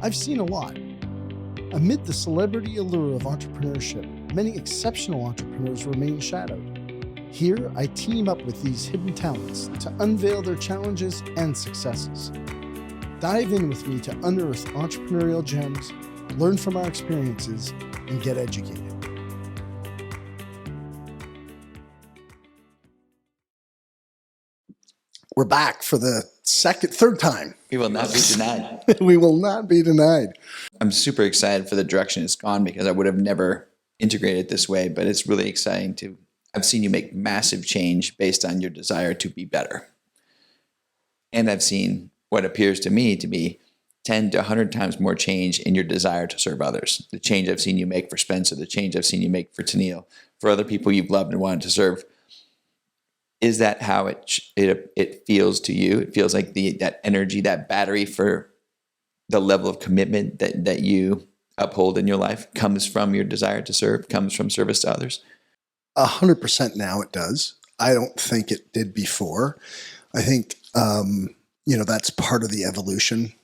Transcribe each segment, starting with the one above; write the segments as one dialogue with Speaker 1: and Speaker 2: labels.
Speaker 1: I've seen a lot. Amid the celebrity allure of entrepreneurship, many exceptional entrepreneurs remain shadowed. Here, I team up with these hidden talents to unveil their challenges and successes. Dive in with me to unearth entrepreneurial gems, learn from our experiences, and get educated. We're back for the third time.
Speaker 2: We will not be denied.
Speaker 1: We will not be denied.
Speaker 2: I'm super excited for the direction it's gone because I would have never integrated it this way, but it's really exciting I've seen you make massive change based on your desire to be better. And I've seen what appears to me to be 10 to 100 times more change in your desire to serve others. The change I've seen you make for Spencer, the change I've seen you make for Tennille, for other people you've loved and wanted to serve. Is that how it feels to you? It feels like that energy, that battery for the level of commitment that you uphold in your life comes from your desire to serve, comes from service to others?
Speaker 1: 100% now it does. I don't think it did before. I think, that's part of the evolution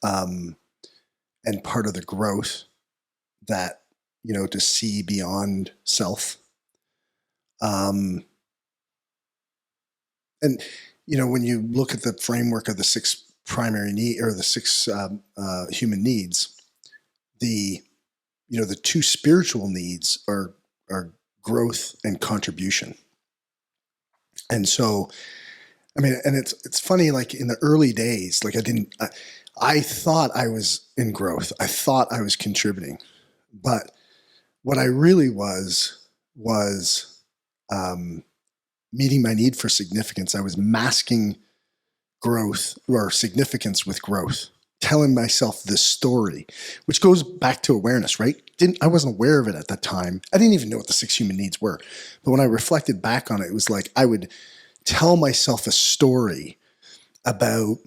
Speaker 1: and part of the growth that, to see beyond self. And, when you look at the framework of the six primary need or the six human needs, the two spiritual needs are growth and contribution. And so, and it's funny, like in the early days, like I thought I was in growth. I thought I was contributing, but what I really was meeting my need for significance. I was masking growth or significance with growth, telling myself this story, which goes back to awareness, right? I wasn't aware of it at that time. I didn't even know what the six human needs were. But when I reflected back on it, it was like I would tell myself a story about,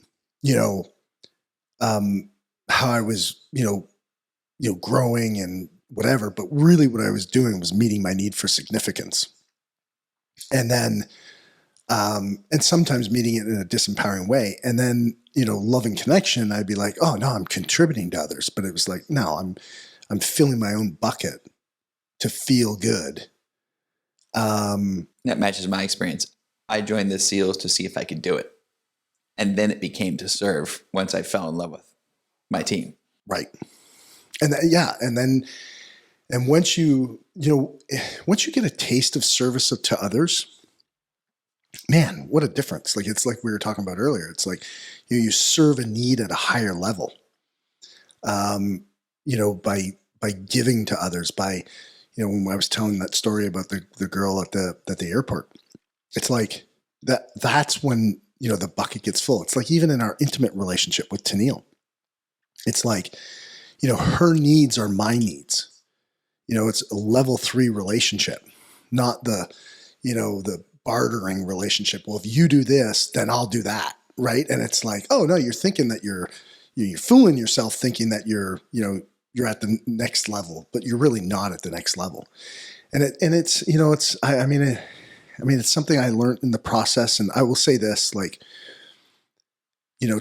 Speaker 1: how I was, growing and whatever. But really what I was doing was meeting my need for significance. And then, and sometimes meeting it in a disempowering way. And then, loving connection, I'd be like, oh no, I'm contributing to others. But it was like, no, I'm filling my own bucket to feel good.
Speaker 2: That matches my experience. I joined the SEALs to see if I could do it. And then it became to serve once I fell in love with my team.
Speaker 1: Right. And and once you get a taste of service to others, man, what a difference. Like, it's like we were talking about earlier. It's like, you serve a need at a higher level, by giving to others, by, when I was telling that story about the girl at the airport, it's like that's when, the bucket gets full. It's like, even in our intimate relationship with Tennille, it's like, her needs are my needs. It's a level 3 relationship, not the bartering relationship. Well, if you do this, then I'll do that. Right. And it's like, oh no, you're thinking that you're fooling yourself thinking that you're at the next level, but you're really not at the next level. And it's something I learned in the process. And I will say this, like,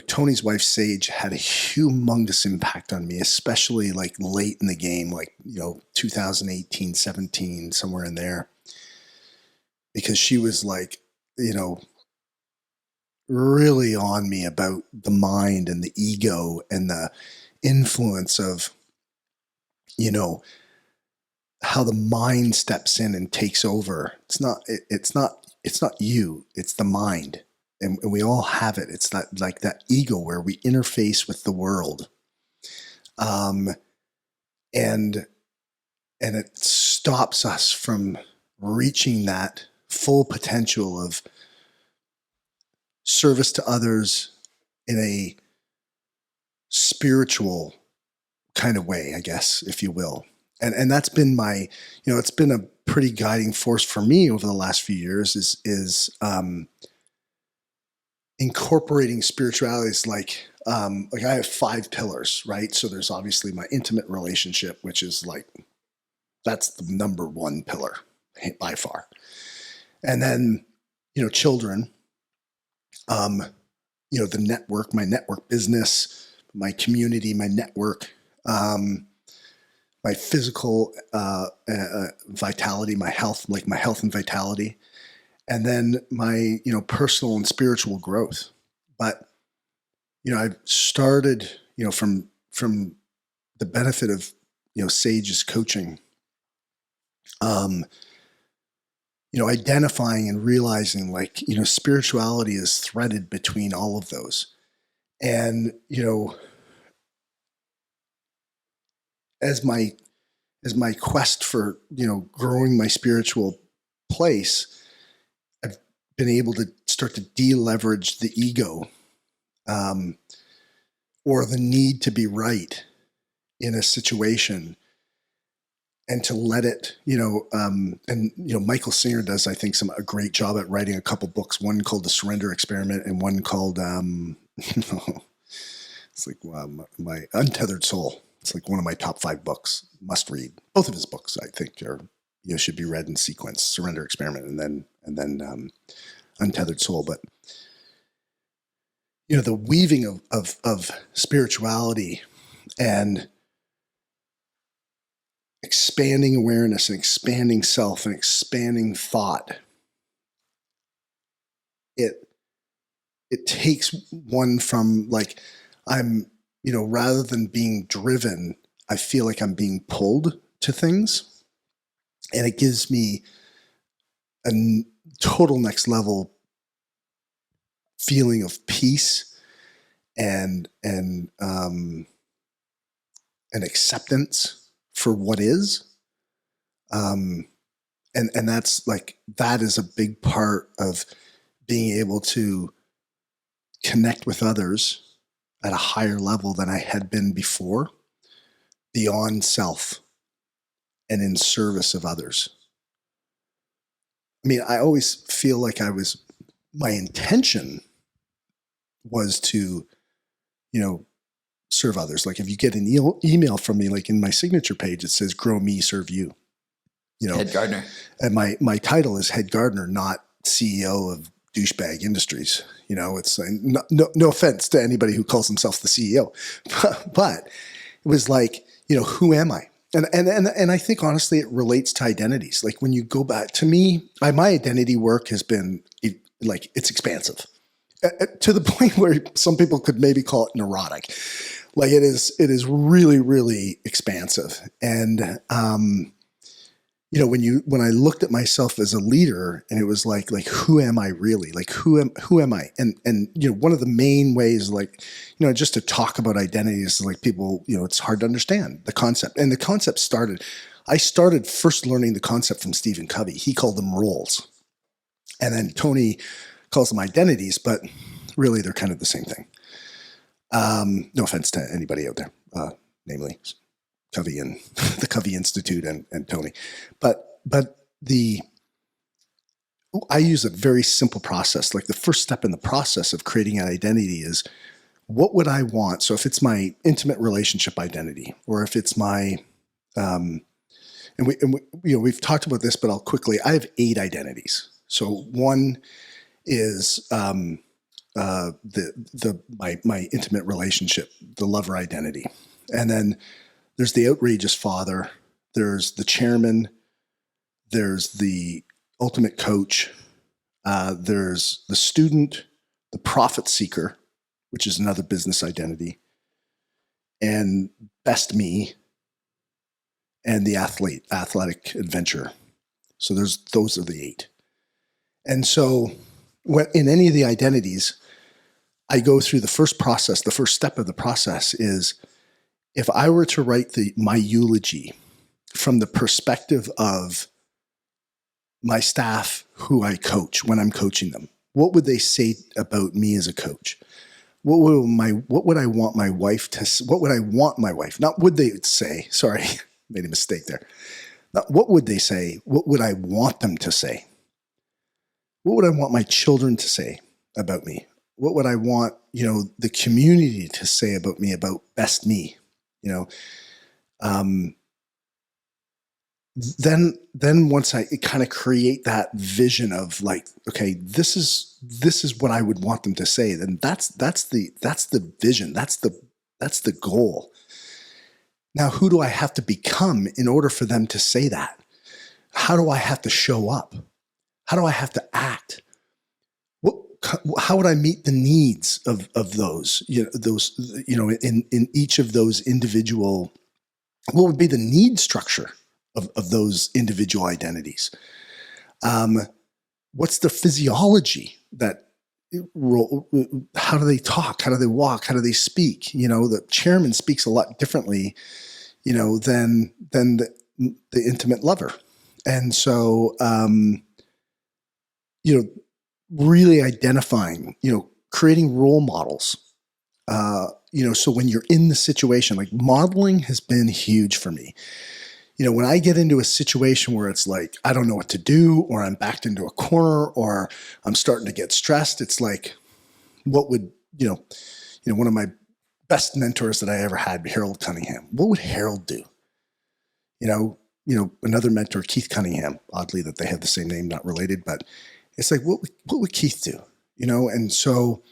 Speaker 1: Tony's wife, Sage, had a humongous impact on me, especially like late in the game, like, 2018, 17, somewhere in there, because she was like, really on me about the mind and the ego and the influence of, how the mind steps in and takes over. It's not you, it's the mind. And we all have it. It's that, like, that ego where we interface with the world. And it stops us from reaching that full potential of service to others in a spiritual kind of way, I guess, if you will. And that's been my, it's been a pretty guiding force for me over the last few years is incorporating spiritualities like I have 5 pillars, right? So there's obviously my intimate relationship, which is like, that's the number 1 pillar by far. And then, children, the network, my network business, my community, my network, my physical vitality, my health, like my health and vitality, and then my, personal and spiritual growth. But, I started, from the benefit of, Sage's coaching, identifying and realizing like, spirituality is threaded between all of those. And, as my quest for, growing my spiritual place, I've been able to start to deleverage the ego, or the need to be right in a situation, and to let it, Michael Singer does, I think, a great job at writing a couple books, one called The Surrender Experiment and one called, it's like my Untethered Soul. It's like one of my top 5 books, must read. Both of his books, I think, are, should be read in sequence: Surrender Experiment and then Untethered Soul. But, the weaving of spirituality and expanding awareness and expanding self and expanding thought, it takes one from like, I'm, rather than being driven, I feel like I'm being pulled to things, and it gives me a total next level feeling of peace and acceptance for what is. And that's like, that is a big part of being able to connect with others at a higher level than I had been before, beyond self and in service of others. I mean, I always feel like my intention was to, serve others. Like if you get an email from me, like in my signature page, it says, "Grow me, serve you."
Speaker 2: Head gardener.
Speaker 1: And my title is head gardener, not CEO of douchebag industries. It's no offense to anybody who calls themselves the CEO, but it was like, who am I? And I think honestly, it relates to identities. Like when you go back to me, my identity work has been it's expansive to the point where some people could maybe call it neurotic. Like it is really, really expansive. And, when I looked at myself as a leader, and it was like, who am I really? Like, who am I? And, one of the main ways, just to talk about identity is like people, it's hard to understand the concept. And the concept I started first learning the concept from Stephen Covey. He called them roles. And then Tony calls them identities, but really they're kind of the same thing. No offense to anybody out there, namely Covey and the Covey Institute and Tony, but I use a very simple process. Like the first step in the process of creating an identity is, what would I want? So if it's my intimate relationship identity, or if it's my, we've talked about this, but I have 8 identities. So one is, my intimate relationship, the lover identity. And then there's the outrageous father, there's the chairman, there's the ultimate coach, there's the student, the profit seeker, which is another business identity, and best me, and the athletic adventurer. So those are the 8. And so in any of the identities, I go through the first process. The first step of the process is, if I were to write my eulogy from the perspective of my staff who I coach when I'm coaching them, what would they say about me as a coach? What would I want my wife to? What would I want my wife? Not would they say? Sorry, made a mistake there. Not what would they say? What would I want them to say? What would I want my children to say about me? What would I want, the community to say about me, about best me? Then once I kind of create that vision of like, okay, this is what I would want them to say, then that's the vision. That's the That's the goal. Now, who do I have to become in order for them to say that? How do I have to show up? How do I have to act? How would I meet the needs of those, in each of those individual, what would be the need structure of those individual identities? What's the physiology how do they talk? How do they walk? How do they speak? The chairman speaks a lot differently, than the intimate lover. And so, really identifying, creating role models, so when you're in the situation, like modeling has been huge for me. When I get into a situation where it's like, I don't know what to do, or I'm backed into a corner, or I'm starting to get stressed, it's like, what would, one of my best mentors that I ever had, Harold Cunningham, what would Harold do? Another mentor, Keith Cunningham, oddly that they have the same name, not related, but it's like, what would Keith do? And so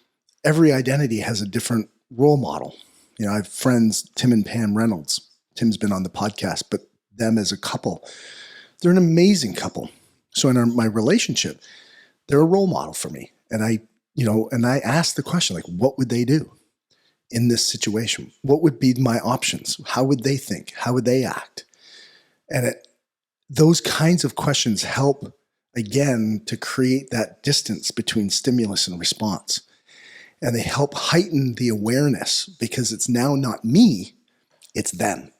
Speaker 1: every identity has a different role model. I have friends, Tim and Pam Reynolds. Tim's been on the podcast, but them as a couple, they're an amazing couple. So in my relationship, they're a role model for me. And I asked the question, like, what would they do in this situation? What would be my options? How would they think? How would they act? And those kinds of questions help, again, to create that distance between stimulus and response. And they help heighten the awareness, because it's now not me, it's them.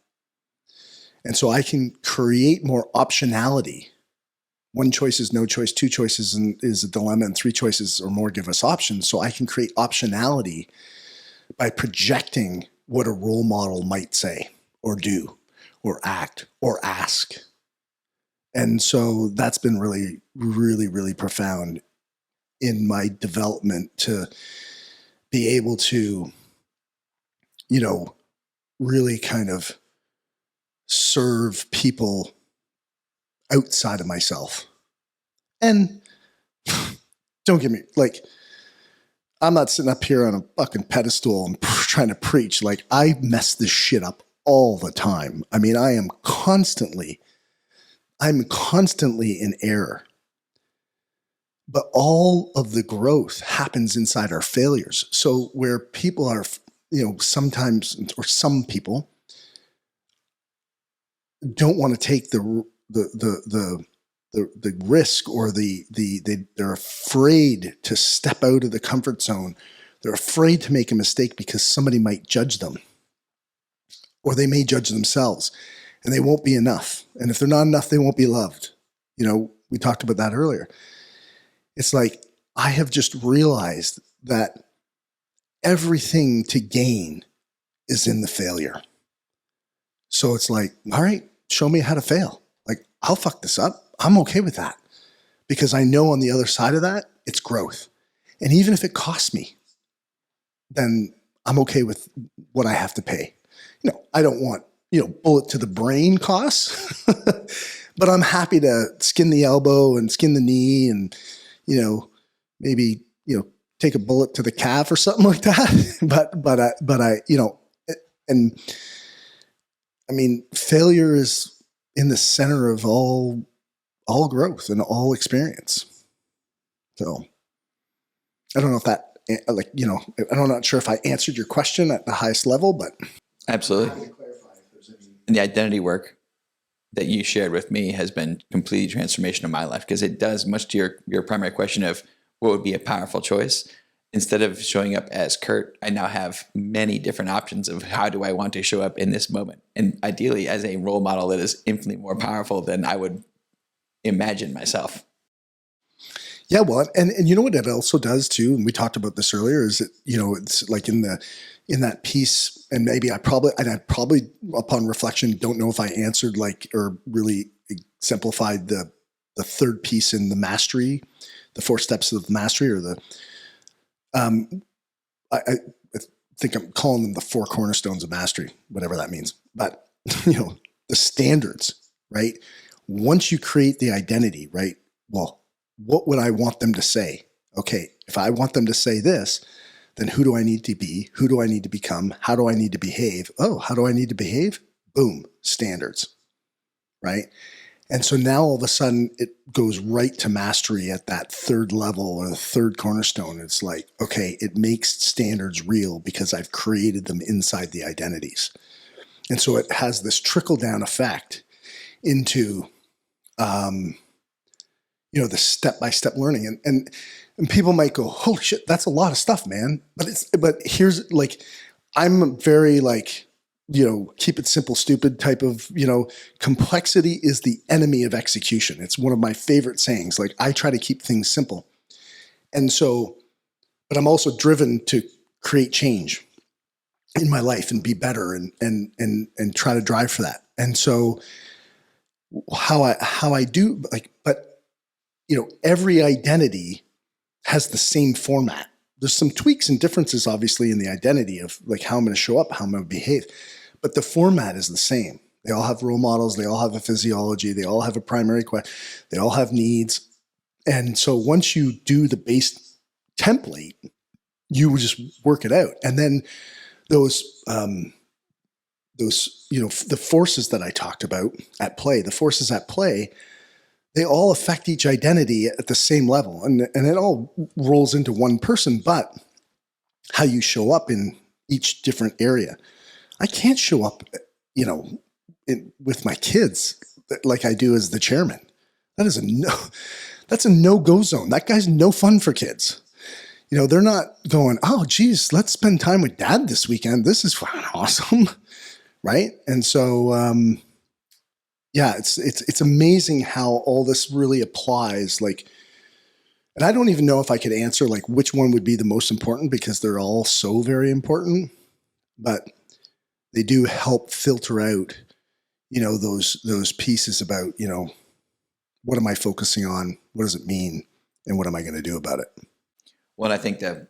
Speaker 1: And so I can create more optionality. One choice is no choice, two choices is a dilemma, and three choices or more give us options. So I can create optionality by projecting what a role model might say or do or act or ask. And so that's been really, really, really profound in my development to be able to, really kind of serve people outside of myself. And don't get me, like, I'm not sitting up here on a fucking pedestal and trying to preach. Like, I mess this shit up all the time. I mean, I'm constantly in error. But all of the growth happens inside our failures. So where people are, sometimes, or some people don't want to take the risk, or they're afraid to step out of the comfort zone. They're afraid to make a mistake because somebody might judge them, or they may judge themselves, and they won't be enough. And if they're not enough, they won't be loved. We talked about that earlier. It's like, I have just realized that everything to gain is in the failure. So it's like, all right, show me how to fail. Like, I'll fuck this up. I'm okay with that, because I know on the other side of that, it's growth. And even if it costs me, then I'm okay with what I have to pay. I don't want, bullet to the brain costs, but I'm happy to skin the elbow and skin the knee and, maybe, take a bullet to the calf or something like that. but I, and I mean, failure is in the center of all growth and all experience. So I don't know if that, I'm not sure if I answered your question at the highest level, but.
Speaker 2: Absolutely. And the identity work that you shared with me has been completely transformation of my life, because it does much to your primary question of what would be a powerful choice. Instead of showing up as Kurt, I now have many different options of how do I want to show up in this moment. And ideally as a role model that is infinitely more powerful than I would imagine myself.
Speaker 1: Yeah, well, and you know what it also does too, and we talked about this earlier, is that, it's like in that piece, and maybe I probably upon reflection don't know if I answered or really exemplified the third piece in the mastery, the 4 steps of mastery, or the I think I'm calling them the 4 cornerstones of mastery, whatever that means. But the standards, right? Once you create the identity, right? Well, what would I want them to say? Okay, if I want them to say this, then who do I need to be? Who do I need to become? How do I need to behave? Oh, how do I need to behave? Boom, standards, right? And so now all of a sudden it goes right to mastery at that third level or the third cornerstone. It's like, okay, it makes standards real because I've created them inside the identities. And so it has this trickle down effect into, the step-by-step learning. And people might go, holy shit, that's a lot of stuff, man. But here's like, I'm very like, keep it simple, stupid type of, complexity is the enemy of execution. It's one of my favorite sayings. Like I try to keep things simple. And so, but I'm also driven to create change in my life and be better and try to drive for that. And so how I do like, but every identity has the same format. There's some tweaks and differences, obviously, in the identity of like how I'm going to show up, how I'm going to behave, but the format is the same. They all have role models. They all have a physiology. They all have a primary question. They all have needs. And so once you do the base template, you just work it out. And then those, the forces that I talked about at play, they all affect each identity at the same level. And it all rolls into one person, but how you show up in each different area. I can't show up, with my kids like I do as the chairman. That's a no-go zone. That guy's no fun for kids. They're not going, oh, geez, let's spend time with dad this weekend. This is awesome. Right. And so, it's amazing how all this really applies. Like, and I don't even know if I could answer like which one would be the most important because they're all so very important, but they do help filter out, those pieces about, what am I focusing on? What does it mean? And what am I going to do about it?
Speaker 2: Well, I think that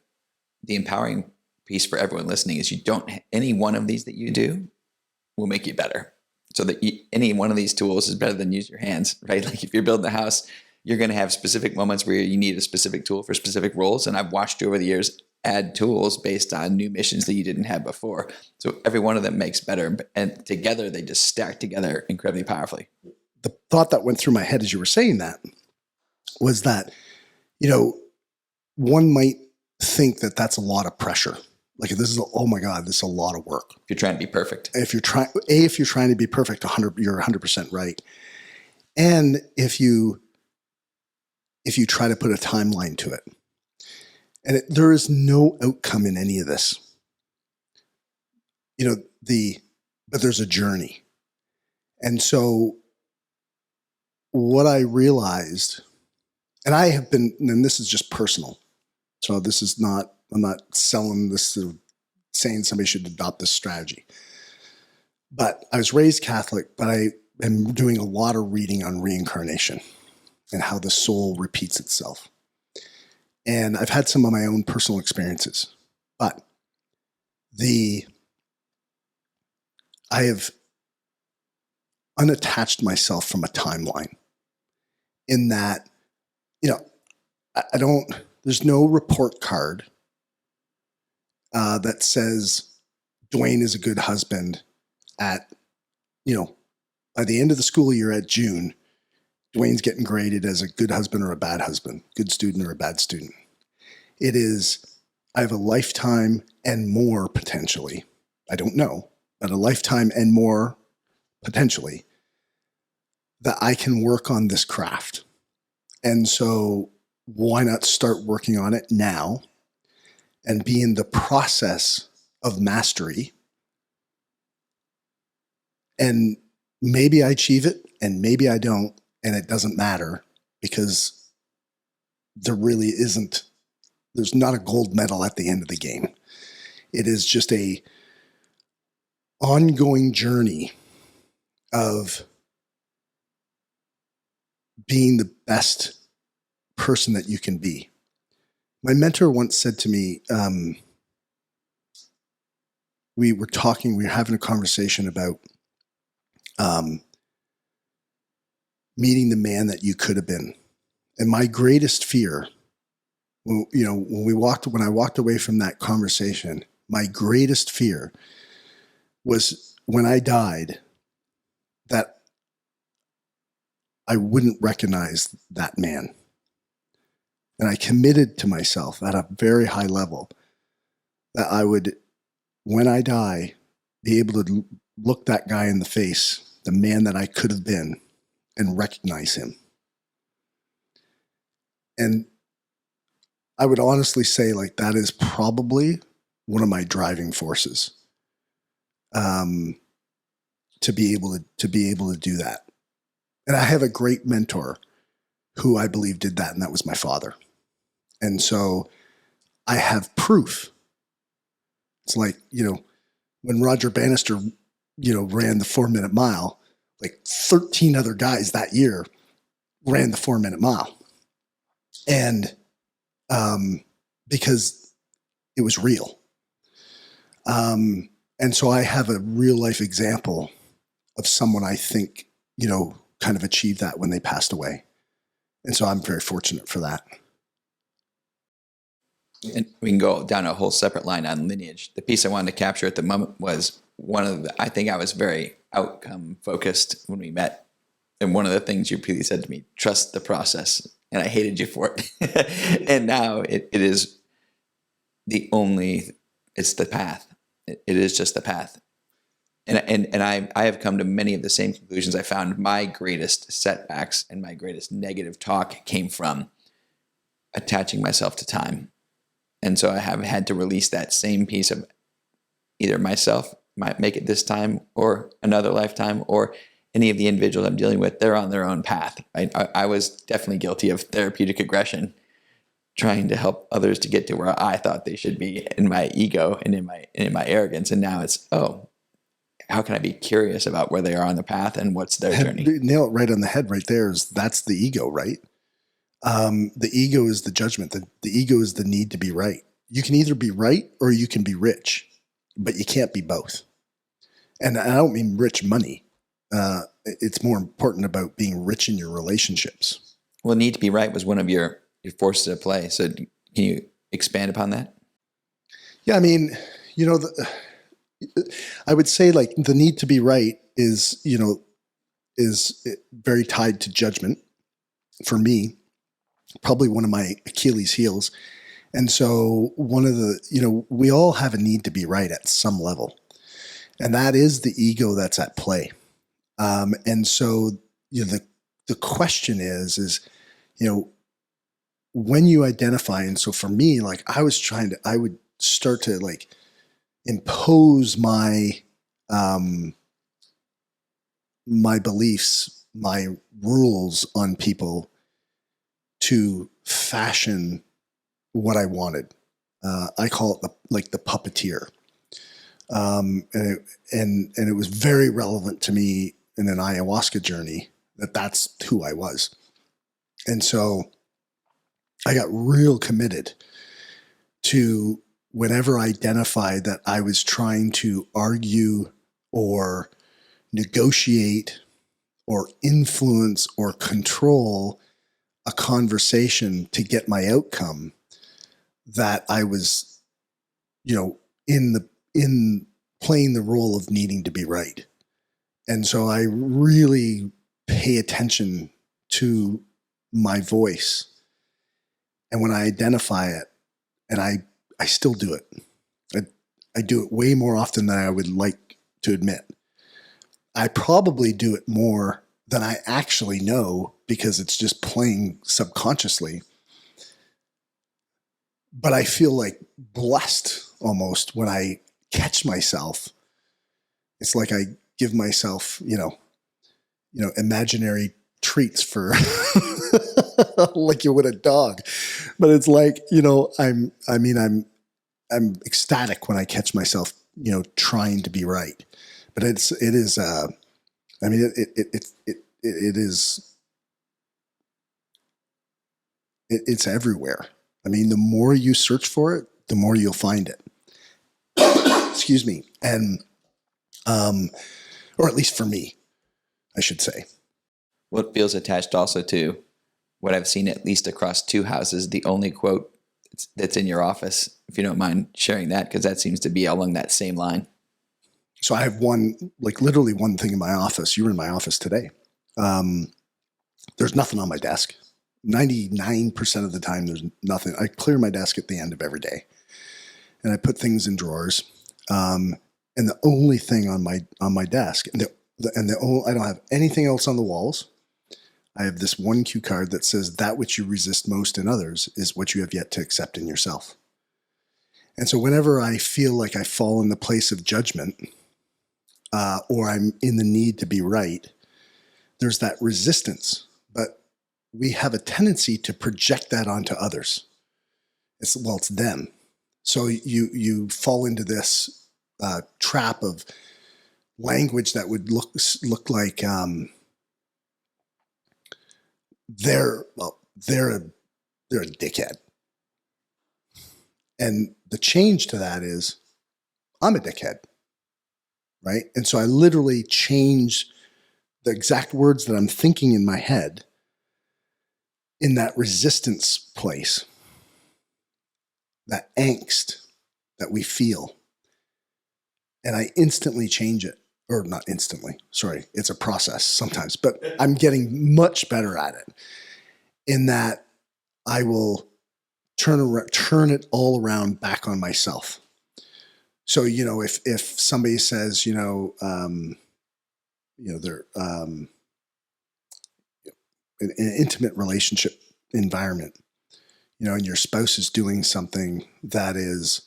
Speaker 2: the empowering piece for everyone listening is any one of these that you do will make you better. So that any one of these tools is better than use your hands, right? Like if you're building a house, you're going to have specific moments where you need a specific tool for specific roles. And I've watched you over the years add tools based on new missions that you didn't have before. So every one of them makes better. And together, they just stack together incredibly powerfully.
Speaker 1: The thought that went through my head as you were saying that was that, one might think that that's a lot of pressure. Like this is, oh my God, this is a lot of work.
Speaker 2: If you're trying to be perfect.
Speaker 1: If you're trying to be perfect, you're 100% right. And if you try to put a timeline to it, and there is no outcome in any of this, but there's a journey. And so what I realized, and I have been, and this is just personal. So this is not, I'm not selling this to saying somebody should adopt this strategy. But I was raised Catholic, but I am doing a lot of reading on reincarnation and how the soul repeats itself. And I've had some of my own personal experiences, but I have unattached myself from a timeline in that, there's no report card that says Dwayne is a good husband at, by the end of the school year at June, Dwayne's getting graded as a good husband or a bad husband, good student or a bad student. It is, I have a lifetime and more potentially, I don't know, but a lifetime and more potentially that I can work on this craft. And so why not start working on it now and be in the process of mastery? And maybe I achieve it and maybe I don't, and it doesn't matter because there's not a gold medal at the end of the game. It is just a ongoing journey of being the best person that you can be. My mentor once said to me, we were having a conversation about meeting the man that you could have been. And my greatest fear when I walked away from that conversation, my greatest fear was when I died that I wouldn't recognize that man. And I committed to myself at a very high level that I would, when I die, be able to look that guy in the face, the man that I could have been, and recognize him. And I would honestly say, like, that is probably one of my driving forces, to be able to do that. And I have a great mentor who I believe did that, and that was my father. And so I have proof. It's like, when Roger Bannister, ran the 4-minute mile, like 13 other guys that year ran the 4-minute mile. And because it was real. And so I have a real life example of someone I think, kind of achieved that when they passed away. And so I'm very fortunate for that.
Speaker 2: And we can go down a whole separate line on lineage. The piece I wanted to capture at the moment was I think I was very outcome focused when we met. And one of the things you previously said to me, trust the process. And I hated you for it. And now it is it's the path. It is just the path. And I have come to many of the same conclusions. I found my greatest setbacks and my greatest negative talk came from attaching myself to time. And so I have had to release that same piece of either myself, might make it this time, or another lifetime, or any of the individuals I'm dealing with. They're on their own path. I was definitely guilty of therapeutic aggression, trying to help others to get to where I thought they should be in my ego and in my arrogance. And now it's, how can I be curious about where they are on the path and what's their journey?
Speaker 1: Nail it right on the head right there. That's the ego, right? The ego is the judgment. The ego is the need to be right. You can either be right or you can be rich, but you can't be both. And I don't mean rich money. It's more important about being rich in your relationships.
Speaker 2: Well, need to be right was one of your forces at play. So can you expand upon that?
Speaker 1: Yeah, I mean, I would say like the need to be right is very tied to judgment for me, probably one of my Achilles heels. And so one of the, we all have a need to be right at some level. And that is the ego that's at play. And so, the question is, when you identify, and so for me, like I would start to like impose my, my beliefs, my rules on people to fashion what I wanted. I call it the puppeteer. And it was very relevant to me in an ayahuasca journey that's who I was. And so I got real committed to whenever I identified that I was trying to argue or negotiate or influence or control a conversation to get my outcome, that I was, in playing the role of needing to be right. And so I really pay attention to my voice. And when I identify it, and I still do it, I do it way more often than I would like to admit. I probably do it more than I actually know because it's just playing subconsciously. But I feel like blessed almost when I catch myself. It's like I give myself, imaginary treats for like you would a dog. But it's like, I'm ecstatic when I catch myself, trying to be right. But it is it's everywhere. I mean, the more you search for it, the more you'll find it. Excuse me. And, or at least for me, I should say.
Speaker 2: What feels attached also to what I've seen, at least across two houses, the only quote that's in your office, if you don't mind sharing that, because that seems to be along that same line.
Speaker 1: So I have literally one thing in my office. You were in my office today. There's nothing on my desk. 99% of the time, there's nothing. I clear my desk at the end of every day, and I put things in drawers. And the only thing on my desk, I don't have anything else on the walls. I have this one cue card that says, "That which you resist most in others is what you have yet to accept in yourself." And so whenever I feel like I fall in the place of judgment, or I'm in the need to be right, there's that resistance. But we have a tendency to project that onto others. It's them. So you fall into this trap of language that would look like they're a dickhead. And the change to that is, I'm a dickhead, right? And so I literally change the exact words that I'm thinking in my head in that resistance place, that angst that we feel. And I instantly change it. Or not instantly, sorry, it's a process sometimes, but I'm getting much better at it, in that I will turn it all around back on myself. So, if somebody says, they're in an intimate relationship environment, and your spouse is doing something that is,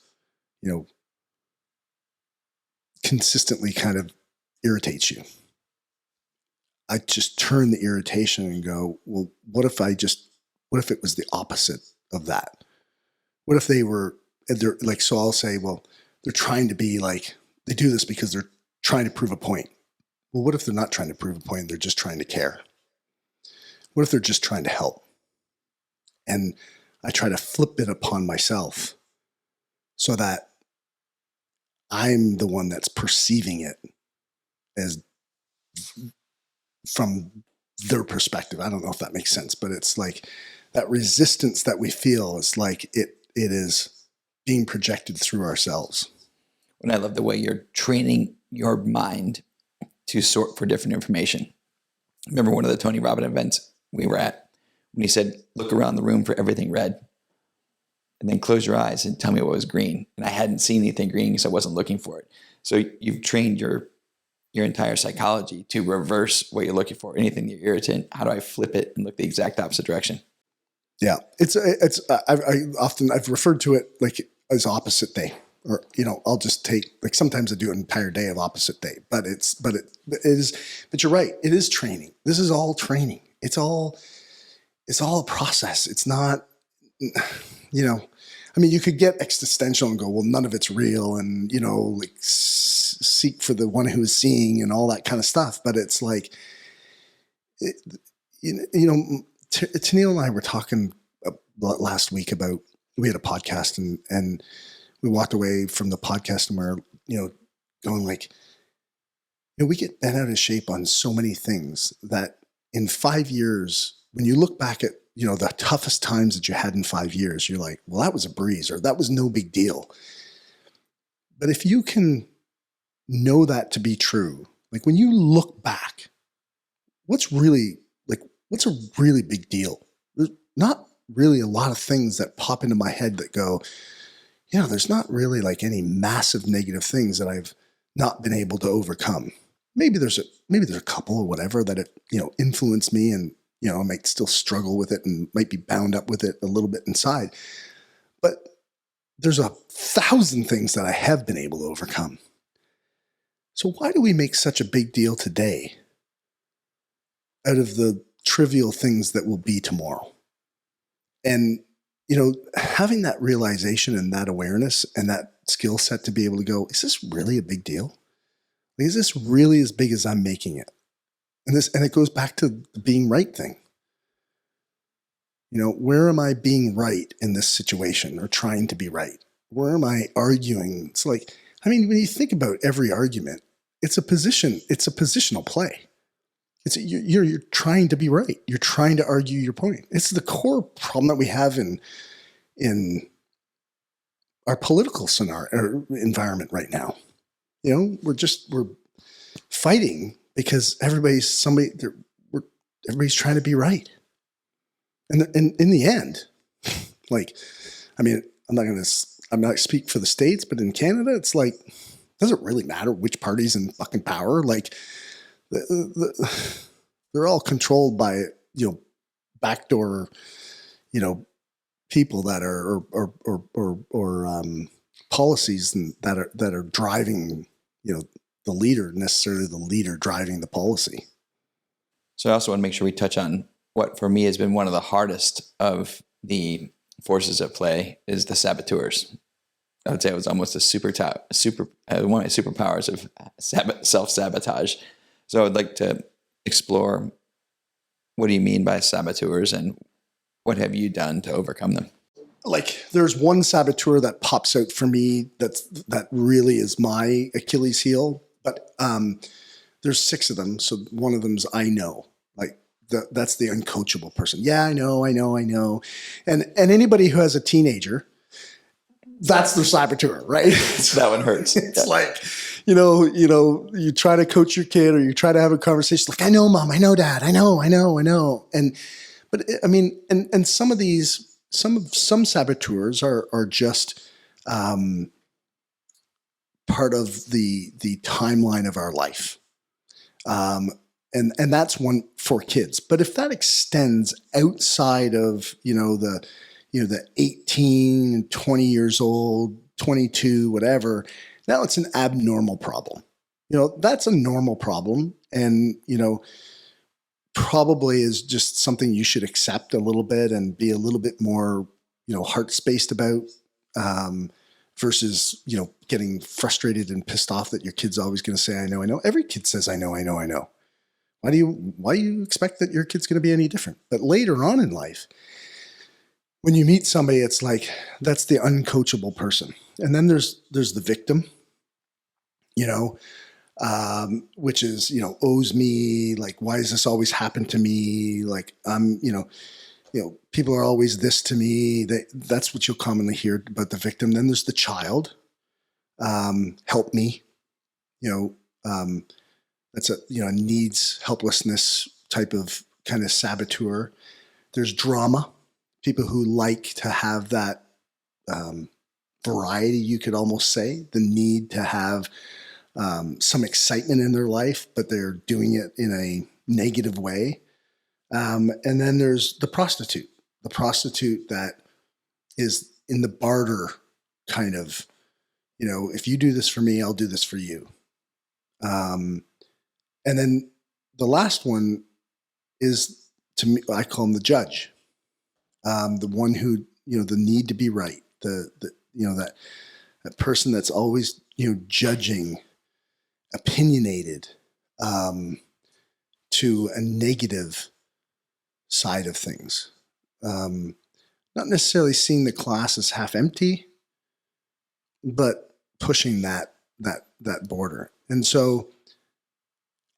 Speaker 1: consistently kind of irritates you, I just turn the irritation and go, well, what if it was the opposite of that? What if they're like, so I'll say, well, they're trying to be like, they do this because they're trying to prove a point. Well, what if they're not trying to prove a point? They're just trying to care. What if they're just trying to help? And I try to flip it upon myself so that I'm the one that's perceiving it as from their perspective. I don't know if that makes sense, but it's like that resistance that we feel is like it is being projected through ourselves.
Speaker 2: And I love the way you're training your mind to sort for different information. Remember one of the Tony Robbins events we were at, when he said, look around the room for everything red, and then close your eyes and tell me what was green. And I hadn't seen anything green because I wasn't looking for it. So you've trained your entire psychology to reverse what you're looking for. Anything that you're irritant, how do I flip it and look the exact opposite direction?
Speaker 1: Yeah, I've referred to it like as opposite day, or I'll just take, like, sometimes I do an entire day of opposite day, but you're right, it is training. This is all training. It's all a process. It's not, you could get existential and go, well, none of it's real, and like seek for the one who is seeing and all that kind of stuff. But it's like, Tennille and I were talking last week about, we had a podcast and we walked away from the podcast and we're, going like, we get bent out of shape on so many things that in 5 years, when you look back at, the toughest times that you had in 5 years, you're like, well, that was a breeze, or that was no big deal. But if you can know that to be true, like when you look back, what's a really big deal? There's not really a lot of things that pop into my head that go, there's not really like any massive negative things that I've not been able to overcome. Maybe there's a couple or whatever that it, influenced me, and, I might still struggle with it and might be bound up with it a little bit inside. But there's 1,000 things that I have been able to overcome. So why do we make such a big deal today out of the trivial things that will be tomorrow? And, having that realization and that awareness and that skill set to be able to go, is this really a big deal? Like, is this really as big as I'm making it? And it goes back to the being right thing. Where am I being right in this situation, or trying to be right? Where am I arguing? It's like, when you think about every argument, it's a positional play. You're trying to be right. You're trying to argue your point. It's the core problem that we have in our political scenario or environment right now. You know, we're fighting because everybody's trying to be right. And in the end, like, I mean, I'm not speak for the States, but in Canada, it's like, doesn't really matter which party's in fucking power. Like, they're all controlled by, you know, backdoor, you know, people that are or policies that are driving, you know, the leader, necessarily the leader driving the policy.
Speaker 2: So I also want to make sure we touch on what for me has been one of the hardest of the forces at play is the saboteurs. I would say it was almost one of my superpowers of self-sabotage. So I would like to explore, what do you mean by saboteurs and what have you done to overcome them?
Speaker 1: Like, there's one saboteur that pops out for me that really is my Achilles heel, but there's 6 of them. So one of them's I know. Like, that's the uncoachable person. Yeah, I know. And anybody who has a teenager, that's their saboteur, right?
Speaker 2: That one hurts.
Speaker 1: It's like, you know, you try to coach your kid or you try to have a conversation like, I know, Mom, I know, Dad, I know. But I mean, and some of these, some saboteurs are just part of the timeline of our life. And that's one for kids. But if that extends outside of, the 18 and 20 years old, 22, whatever, now it's an abnormal problem. That's a normal problem. And, probably is just something you should accept a little bit and be a little bit more, heart spaced about, versus, getting frustrated and pissed off that your kid's always going to say, I know. Every kid says, I know. Why do you expect that your kid's going to be any different? But later on in life, when you meet somebody, it's like, that's the uncoachable person. And then there's the victim, which is, owes me, like, why does this always happen to me? Like, people are always this to me. That's what you'll commonly hear about the victim. Then there's the child, help me, that's a, needs, helplessness type of kind of saboteur. There's drama, people who like to have that variety, you could almost say, the need to have some excitement in their life, but they're doing it in a negative way. And then there's the prostitute that is in the barter kind of, if you do this for me, I'll do this for you. And then the last one is, to me, I call him the judge, the one who, the need to be right, that person that's always, judging, opinionated, to a negative side of things. Not necessarily seeing the glass as half empty, but pushing that border. And so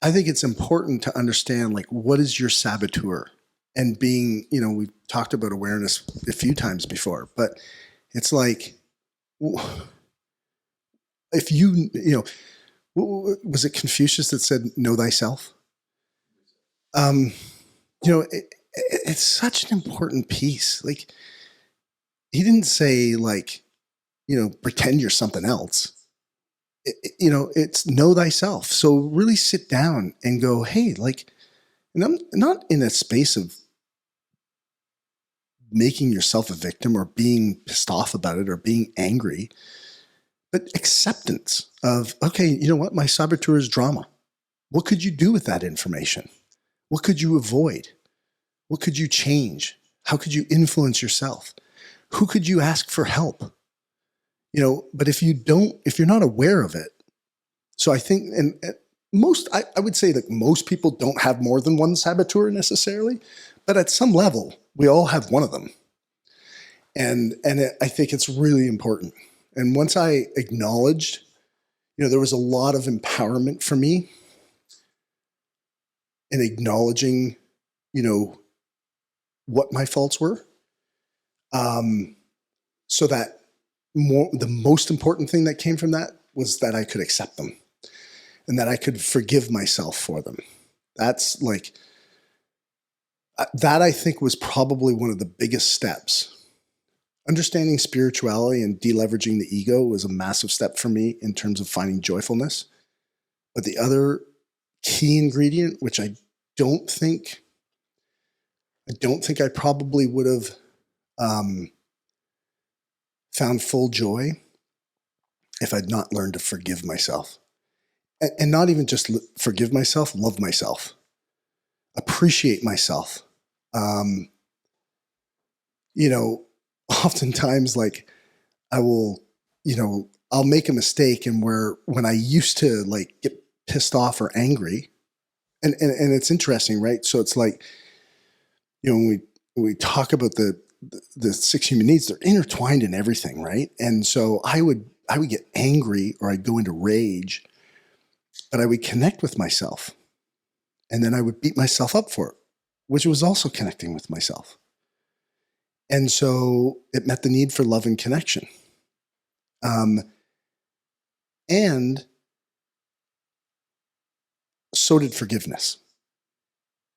Speaker 1: I think it's important to understand, like, what is your saboteur? And being, we've talked about awareness a few times before, but it's like, if was it Confucius that said, know thyself? It's such an important piece. Like, he didn't say, like, pretend you're something else. It's know thyself. So really sit down and go, hey, like, and I'm not in a space of making yourself a victim or being pissed off about it or being angry, but acceptance of, okay, you know what? My saboteur is drama. What could you do with that information? What could you avoid? What could you change? How could you influence yourself? Who could you ask for help? But if you're not aware of it, so I think, and I would say that most people don't have more than one saboteur necessarily, but at some level, we all have one of them. And I think it's really important. And once I acknowledged, there was a lot of empowerment for me in acknowledging, what my faults were. So that the most important thing that came from that was that I could accept them and that I could forgive myself for them. That's like, that I think was probably one of the biggest steps. Understanding spirituality and deleveraging the ego was a massive step for me in terms of finding joyfulness. But the other key ingredient, which I don't think I probably would have found full joy if I'd not learned to forgive myself. And not even just forgive myself, love myself, appreciate myself. Oftentimes, like, I'll make a mistake, and when I used to like get pissed off or angry, and it's interesting, right? So it's like, when we talk about the 6 human needs, they're intertwined in everything, right? And so I would get angry, or I'd go into rage, but I would connect with myself, and then I would beat myself up for it, which was also connecting with myself. And so it met the need for love and connection. And so did forgiveness,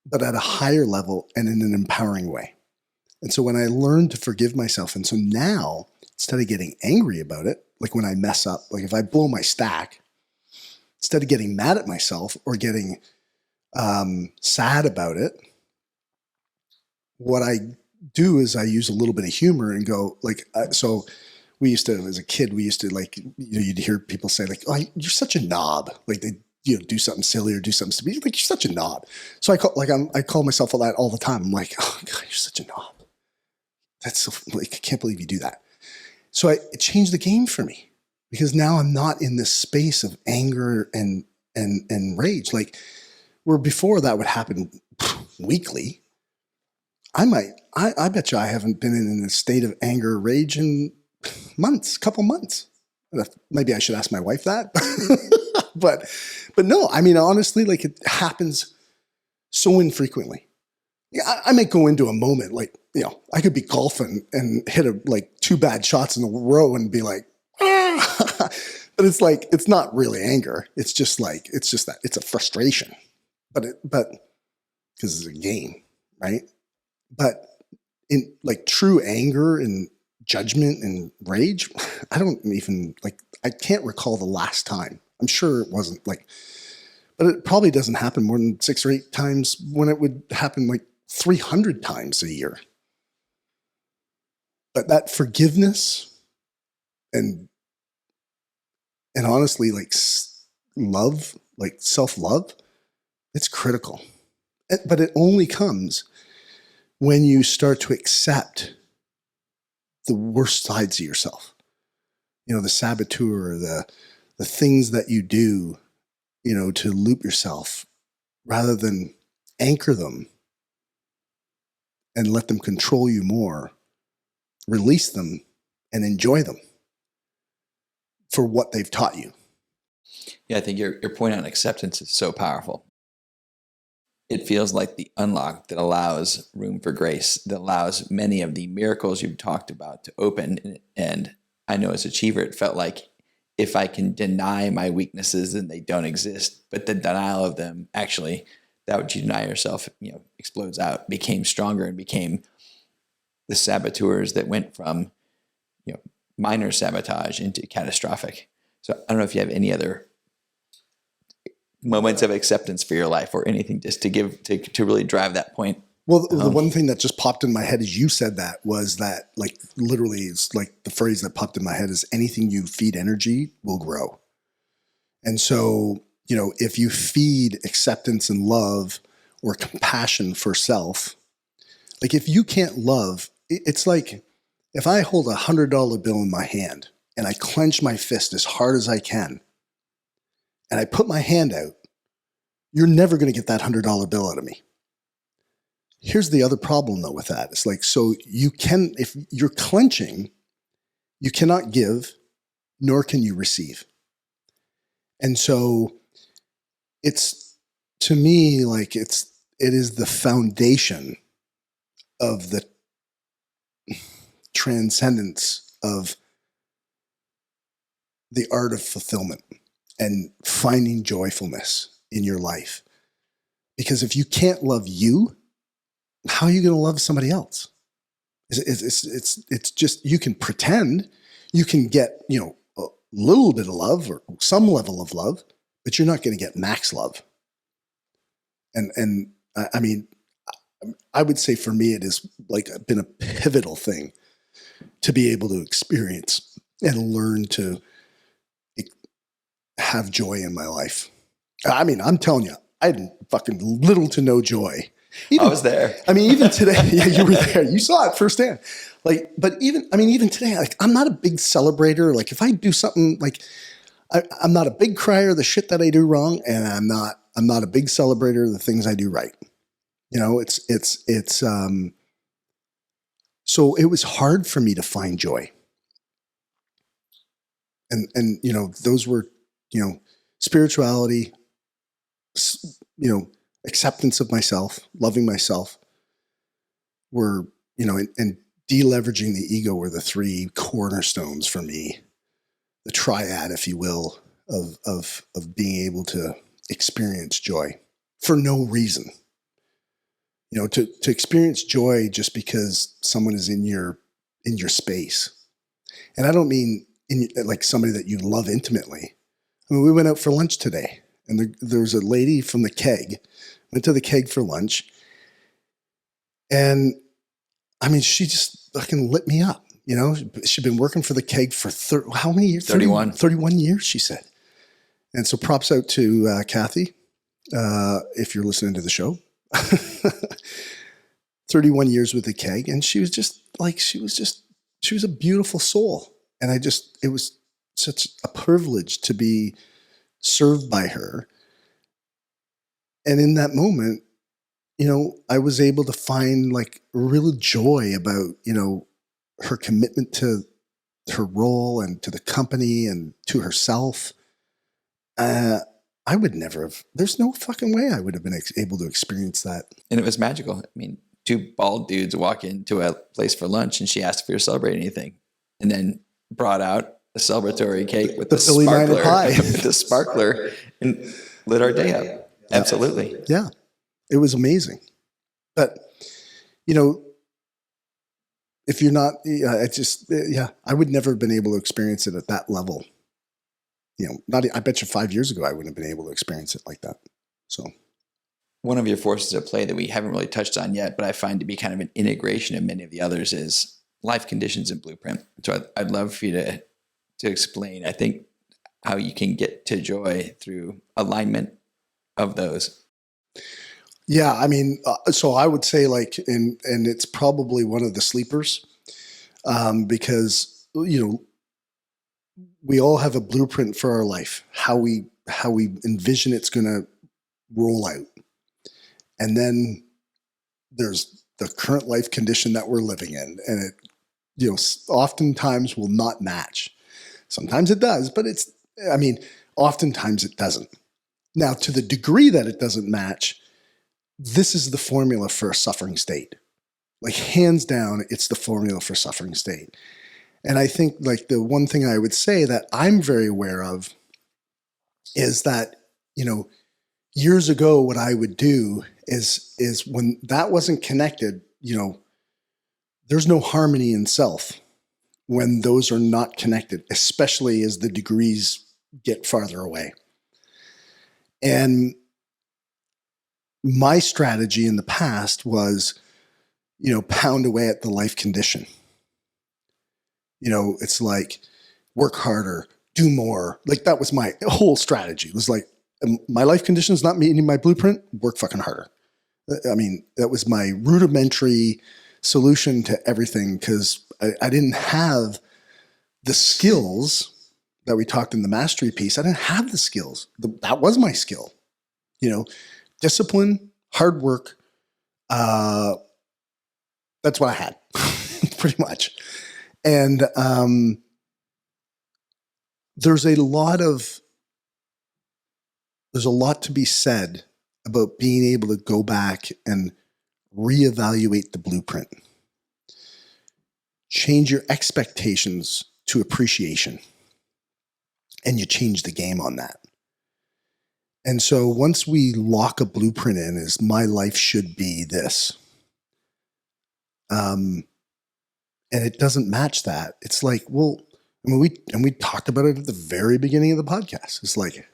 Speaker 1: but at a higher level and in an empowering way. And so when I learned to forgive myself, and so now, instead of getting angry about it, like when I mess up, like if I blow my stack, instead of getting mad at myself or getting sad about it, what I do is I use a little bit of humor and go like, so we used to, as a kid, we used to like, you'd hear people say like, oh, you're such a knob. Like they, do something silly or do something stupid. Like, you're such a knob. So I call myself that all the time. I'm like, oh God, you're such a knob. That's so, like, I can't believe you do that. So it changed the game for me, because now I'm not in this space of anger and rage. Like, where before that would happen weekly, I bet you I haven't been in a state of anger or rage in couple months. Maybe I should ask my wife that. but no, I mean, honestly, like, it happens so infrequently. Yeah, I might go into a moment, like, I could be golfing and hit like 2 bad shots in a row and be like, ah! But it's like, it's not really anger. It's just that it's a frustration, but because it's a game, right? But in like true anger and judgment and rage, I can't recall the last time. I'm sure it wasn't like, but it probably doesn't happen more than 6 or 8 times, when it would happen like 300 times a year. But that forgiveness and honestly, like, love, like self-love, it's critical. But it only comes when you start to accept the worst sides of yourself. The saboteur, the things that you do, to loop yourself, rather than anchor them and let them control you more. Release them and enjoy them for what they've taught you.
Speaker 2: Yeah, I think your point on acceptance is so powerful. It feels like the unlock that allows room for grace, that allows many of the miracles you've talked about to open. And I know as an achiever, it felt like if I can deny my weaknesses, then they don't exist. But the denial of them, actually, that which you deny yourself, explodes out, became stronger, and became the saboteurs that went from, minor sabotage into catastrophic. So I don't know if you have any other moments of acceptance for your life, or anything just to really drive that point.
Speaker 1: Well, the one thing that just popped in my head as you said that was that, like, literally, it's like the phrase that popped in my head is, anything you feed energy will grow. And so, if you feed acceptance and love or compassion for self, like, if you can't love, it's like if I hold $100 bill in my hand and I clench my fist as hard as I can and I put my hand out, you're never going to get that $100 bill out of me. Here's the other problem though with that. It's like, so if you're clenching, you cannot give, nor can you receive. And so it's, to me, like, it is the foundation of the transcendence of the art of fulfillment and finding joyfulness in your life. Because if you can't love you, how are you going to love somebody else? It's just, you can pretend, you can get, a little bit of love or some level of love, but you're not going to get max love. And I mean, I would say for me, it has like been a pivotal thing to be able to experience and learn to have joy in my life. I mean, I'm telling you, I had fucking little to no joy.
Speaker 2: I was there.
Speaker 1: I mean, even today, yeah, you were there. You saw it firsthand. But even today, like, I'm not a big celebrator. Like, if I do something, like, I'm not a big crier of the shit that I do wrong, and I'm not a big celebrator of the things I do right. So it was hard for me to find joy. And those were, spirituality, acceptance of myself, loving myself were, and deleveraging the ego were the three cornerstones for me, the triad, if you will, of being able to experience joy for no reason. To experience joy just because someone is in your space. And I don't mean like somebody that you love intimately. I mean, we went out for lunch today, and there was a lady from the keg, went to the keg for lunch. And I mean, she just fucking lit me up. She'd been working for the keg for how many years?
Speaker 2: 31.
Speaker 1: 31 years, she said. And so props out to Kathy, if you're listening to the show. 31 years with the keg. And she was a beautiful soul. And it was such a privilege to be served by her. And in that moment, I was able to find like real joy about, her commitment to her role and to the company and to herself. I would never have, there's no fucking way I would have been able to experience that.
Speaker 2: And it was magical. I mean, two bald dudes walk into a place for lunch, and she asked if we were celebrating anything, and then brought out a celebratory cake with the
Speaker 1: Philly Minor pie.
Speaker 2: with the sparkler, and lit our day up. Absolutely.
Speaker 1: Yeah. It was amazing. But, if you're not, I would never have been able to experience it at that level. I bet you 5 years ago, I wouldn't have been able to experience it like that. So
Speaker 2: one of your forces at play that we haven't really touched on yet, but I find to be kind of an integration of many of the others, is life conditions and blueprint. So I'd love for you to explain, I think, how you can get to joy through alignment of those.
Speaker 1: Yeah, I mean, so I would say and it's probably one of the sleepers, because, we all have a blueprint for our life, how we envision it's going to roll out. And then there's the current life condition that we're living in, and it, oftentimes will not match. Sometimes it does, but oftentimes it doesn't. Now, to the degree that it doesn't match, this is the formula for a suffering state. Like, hands down, it's the formula for suffering state. And I think like the one thing I would say that I'm very aware of is that, years ago, what I would do is when that wasn't connected, there's no harmony in self when those are not connected, especially as the degrees get farther away. And my strategy in the past was, pound away at the life condition. It's like, work harder, do more. Like, that was my whole strategy. It was like, my life condition is not meeting my blueprint, work fucking harder. I mean, that was my rudimentary solution to everything, because I didn't have the skills that we talked in the mastery piece. I didn't have the skills. That was my skill. Discipline, hard work. That's what I had, pretty much. And there's a lot to be said about being able to go back and reevaluate the blueprint. Change your expectations to appreciation. and you change the game on that. And so once we lock a blueprint in as my life should be this, and it doesn't match that, it's like, well, I mean, we talked about it at the very beginning of the podcast. It's like,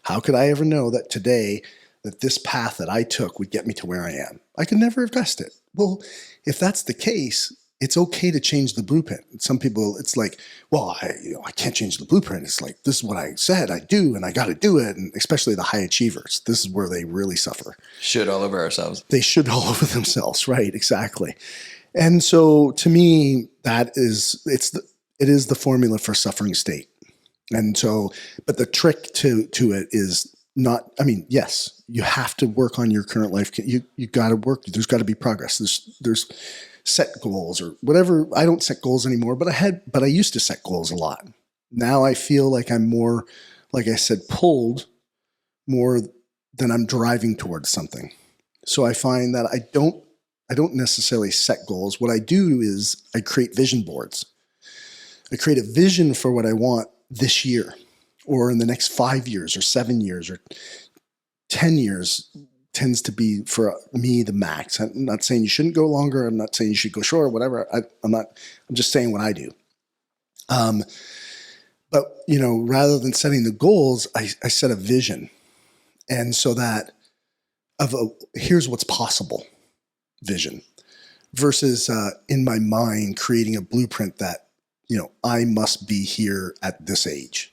Speaker 1: how could I ever know that today that this path that I took would get me to where I am? I could never have guessed it. Well, if that's the case, it's okay to change the blueprint. Some people, it's like, well, I can't change the blueprint. It's like, this is what I said I do, and I got to do it. And especially the high achievers, this is where they really suffer.
Speaker 2: Should all over ourselves.
Speaker 1: They should all over themselves, right? Exactly. And so, to me, it is the formula for suffering state. And so, but the trick to it is not. I mean, yes, you have to work on your current life. You got to work. There's got to be progress. There's set goals or whatever. I don't set goals anymore, but I used to set goals a lot. Now I feel like I'm more, like I said, pulled more than I'm driving towards something. So I find that I don't necessarily set goals. What I do is I create vision boards. I create a vision for what I want this year or in the next 5 years or 7 years or 10 years. Tends to be for me the max. I'm not saying you shouldn't go longer. I'm not saying you should go short, whatever. I'm just saying what I do. But rather than setting the goals, I set a vision. And so that here's what's possible vision versus in my mind creating a blueprint that, I must be here at this age.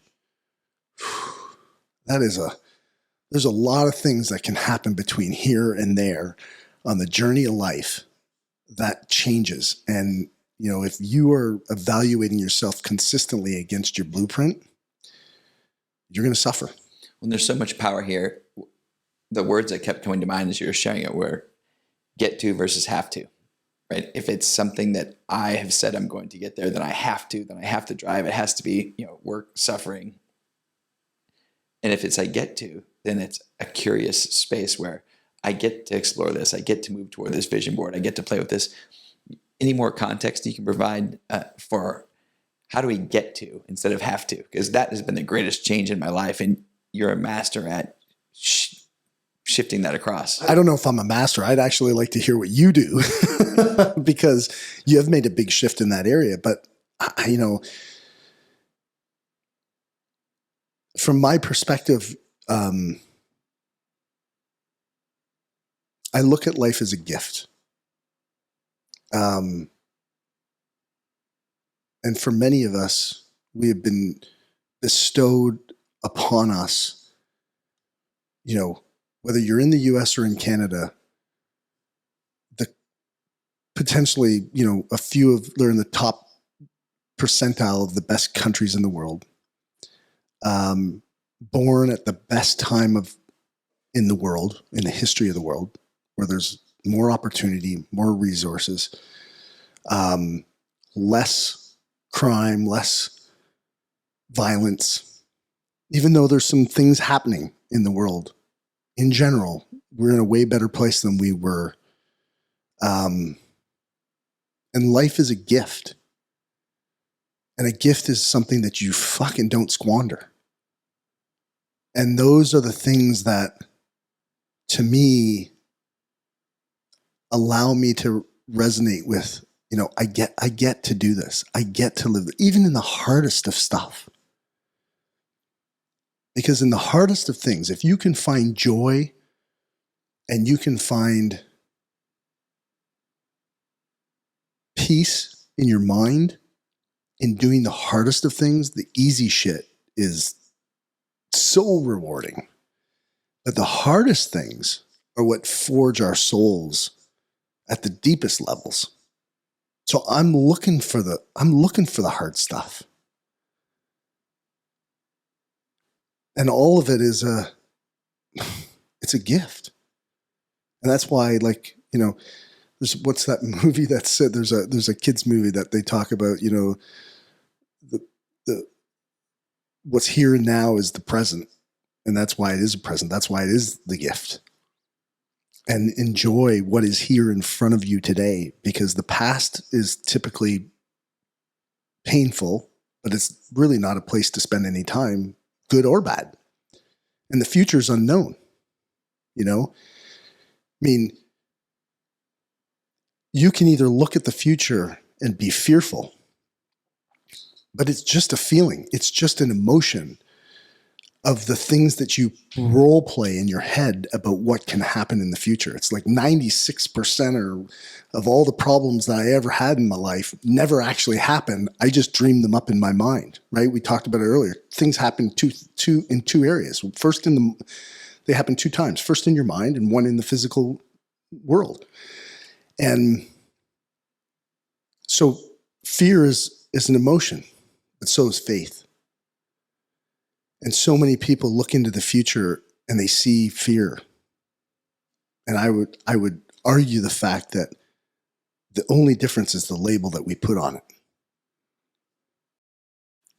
Speaker 1: There's a lot of things that can happen between here and there on the journey of life that changes. And, if you are evaluating yourself consistently against your blueprint, you're going to suffer.
Speaker 2: When there's so much power here, the words that kept coming to mind as you were sharing it were get to versus have to, right? If it's something that I have said I'm going to get there, then I have to drive. It has to be, work, suffering. And if it's I get to, then it's a curious space where I get to explore this. I get to move toward this vision board. I get to play with this. Any more context you can provide for how do we get to instead of have to? Because that has been the greatest change in my life. And you're a master at shifting that across.
Speaker 1: I don't know if I'm a master. I'd actually like to hear what you do because you have made a big shift in that area. But, from my perspective, I look at life as a gift. And for many of us, we have been bestowed upon us, whether you're in the US or in Canada, the potentially, a few they're in the top percentile of the best countries in the world. Born at the best time in the world, in the history of the world, where there's more opportunity, more resources, less crime, less violence. Even though there's some things happening in the world, in general, we're in a way better place than we were. And life is a gift. And a gift is something that you fucking don't squander. And those are the things that, to me, allow me to resonate with, I get to do this. I get to live, even in the hardest of stuff. Because in the hardest of things, if you can find joy and you can find peace in your mind in doing the hardest of things, the easy shit is so rewarding. But the hardest things are what forge our souls at the deepest levels. So I'm looking for the hard stuff. And all of it is it's a gift. And that's why, there's what's that movie that said there's a kids movie that they talk about, the what's here and now is the present. And that's why it is a present. That's why it is the gift. And enjoy what is here in front of you today, because the past is typically painful, but it's really not a place to spend any time, good or bad. And the future is unknown. I mean, you can either look at the future and be fearful, but it's just a feeling. It's just an emotion of the things that you role play in your head about what can happen in the future. It's like 96% of all the problems that I ever had in my life never actually happened. I just dreamed them up in my mind, right? We talked about it earlier. Things happen in two areas. First, they happen two times. First in your mind and one in the physical world. And so fear is an emotion, but so is faith. And so many people look into the future and they see fear. And I would argue the fact that the only difference is the label that we put on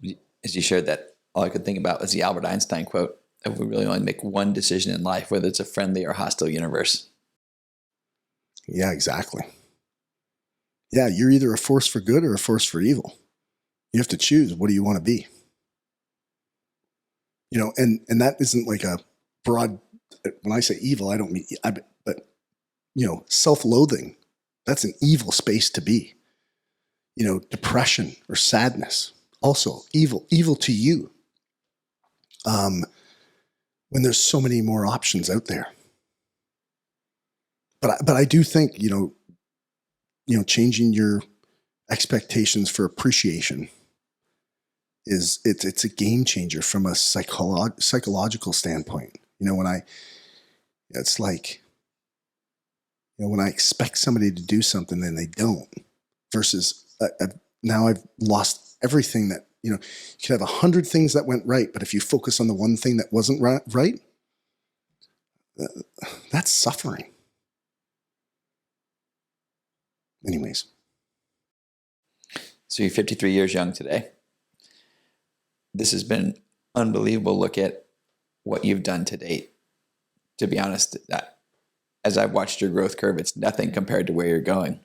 Speaker 2: it. As you shared that, all I could think about was the Albert Einstein quote, that we really only make one decision in life, whether it's a friendly or hostile universe.
Speaker 1: Yeah, exactly. Yeah, you're either a force for good or a force for evil. You have to choose, what do you want to be? And that isn't like a broad, when I say evil, I don't mean, but self-loathing, that's an evil space to be. Depression or sadness, also evil to you. When there's so many more options out there. But I do think, changing your expectations for appreciation it's a game changer from a psychological standpoint. It's like, when I expect somebody to do something and they don't, versus now I've lost everything that, you could have 100 things that went right, but if you focus on the one thing that wasn't right, that's suffering. Anyways.
Speaker 2: So you're 53 years young today. This has been an unbelievable look at what you've done to date. To be honest, as I've watched your growth curve, it's nothing compared to where you're going.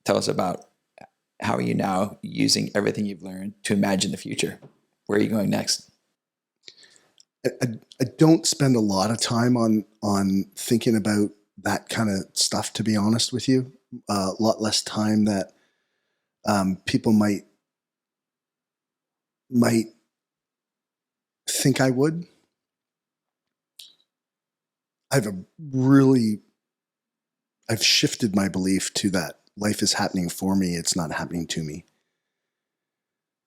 Speaker 2: Tell us about how are you now using everything you've learned to imagine the future? Where are you going next?
Speaker 1: I don't spend a lot of time on thinking about that kind of stuff, to be honest with you. A lot less time that people might think I would. I've shifted my belief to that life is happening for me. It's not happening to me.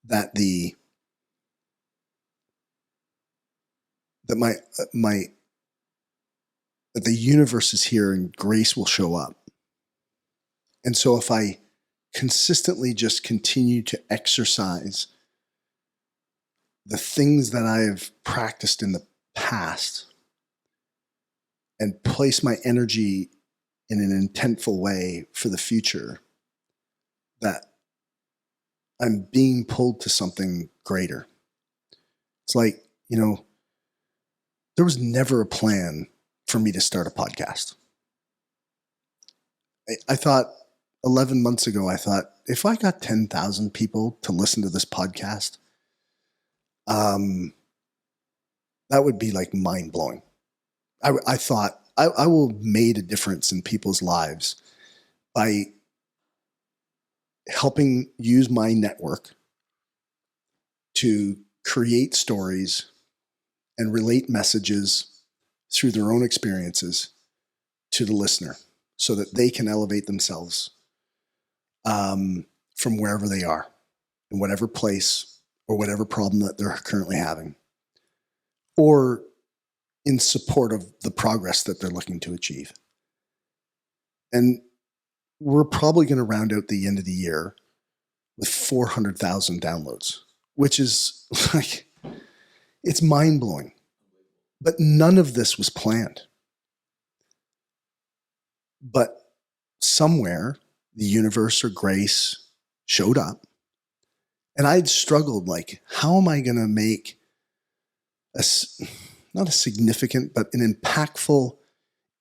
Speaker 1: That the universe is here and grace will show up. And so if I consistently just continue to exercise the things that I've practiced in the past and place my energy in an intentful way for the future, that I'm being pulled to something greater. It's like, there was never a plan for me to start a podcast. I thought 11 months ago, if I got 10,000 people to listen to this podcast, that would be like mind blowing. I thought I will have made a difference in people's lives by helping use my network to create stories and relate messages through their own experiences to the listener so that they can elevate themselves from wherever they are, in whatever place or whatever problem that they're currently having, or in support of the progress that they're looking to achieve. And we're probably going to round out the end of the year with 400,000 downloads, which is like, it's mind blowing. But none of this was planned. But somewhere the universe or grace showed up, and I'd struggled, like, how am I going to make not a significant, but an impactful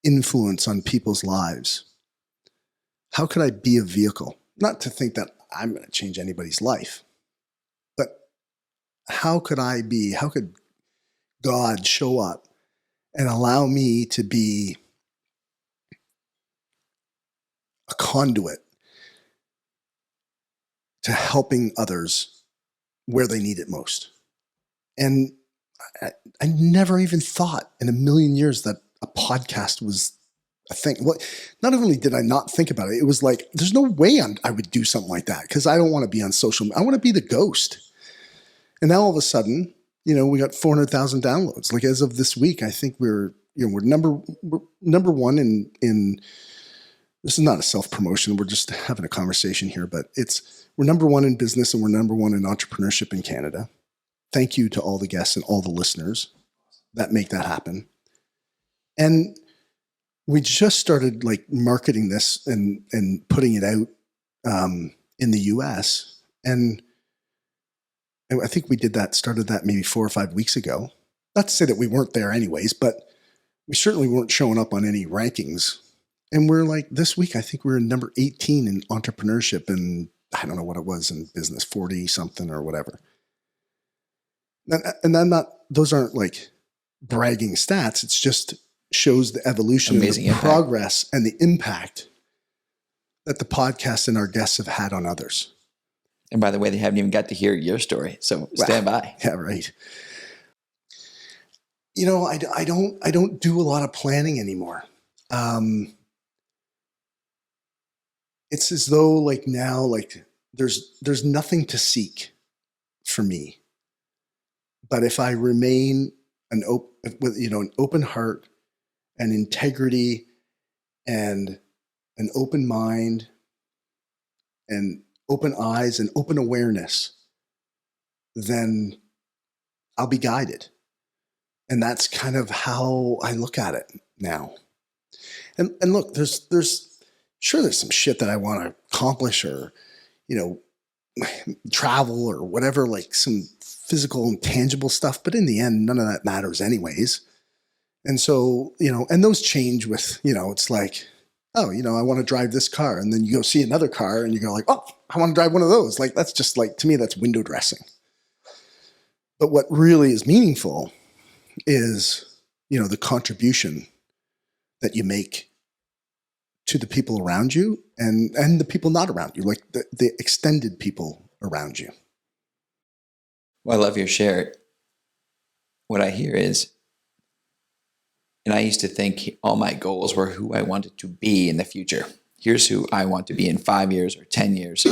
Speaker 1: influence on people's lives? How could I be a vehicle? Not to think that I'm going to change anybody's life, but how could God show up and allow me to be a conduit to helping others where they need it most? And I never even thought in a million years that a podcast was a thing. Well, not only did I not think about it, it was like, there's no way I would do something like that, because I don't want to be on social media. I want to be the ghost. And now all of a sudden, we got 400,000 downloads. Like, as of this week, I think we're number one in this is not a self-promotion. We're just having a conversation here, but we're number one in business and we're number one in entrepreneurship in Canada. Thank you to all the guests and all the listeners that make that happen. And we just started like marketing this and putting it out in the US. And I think we started that maybe 4 or 5 weeks ago. Not to say that we weren't there anyways, but we certainly weren't showing up on any rankings. And we're like, this week, I think we're number 18 in entrepreneurship, and I don't know what it was in business, 40 something or whatever. And those aren't like bragging stats. It's just shows the evolution and the progress and the impact that the podcast and our guests have had on others.
Speaker 2: And by the way, they haven't even got to hear your story. So stand by.
Speaker 1: Yeah, right. I don't do a lot of planning anymore. It's as though like now, like there's nothing to seek for me. But if I remain with an open heart and integrity and an open mind and open eyes and open awareness, then I'll be guided. And that's kind of how I look at it now. And look, there's some shit that I want to accomplish, or, travel or whatever, like some physical and tangible stuff. But in the end, none of that matters anyways. And so, and those change with, it's like, oh, I want to drive this car. And then you go see another car and you go like, oh, I want to drive one of those. Like, that's just like, to me, that's window dressing. But what really is meaningful is, the contribution that you make to the people around you and the people not around you, like the extended people around you.
Speaker 2: Well, I love your share. What I hear is, and I used to think all my goals were who I wanted to be in the future. Here's who I want to be in 5 years or 10 years.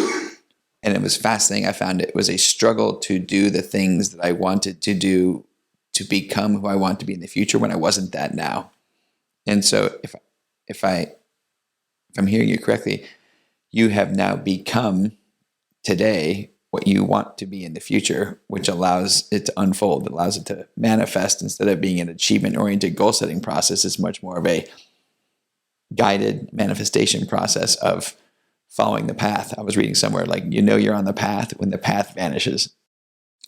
Speaker 2: And it was fascinating. I found it was a struggle to do the things that I wanted to do to become who I want to be in the future when I wasn't that now. And so if I'm hearing you correctly, you have now become today what you want to be in the future, which allows it to unfold, allows it to manifest. Instead of being an achievement-oriented goal-setting process, it's much more of a guided manifestation process of following the path. I was reading somewhere, like, you're on the path when the path vanishes.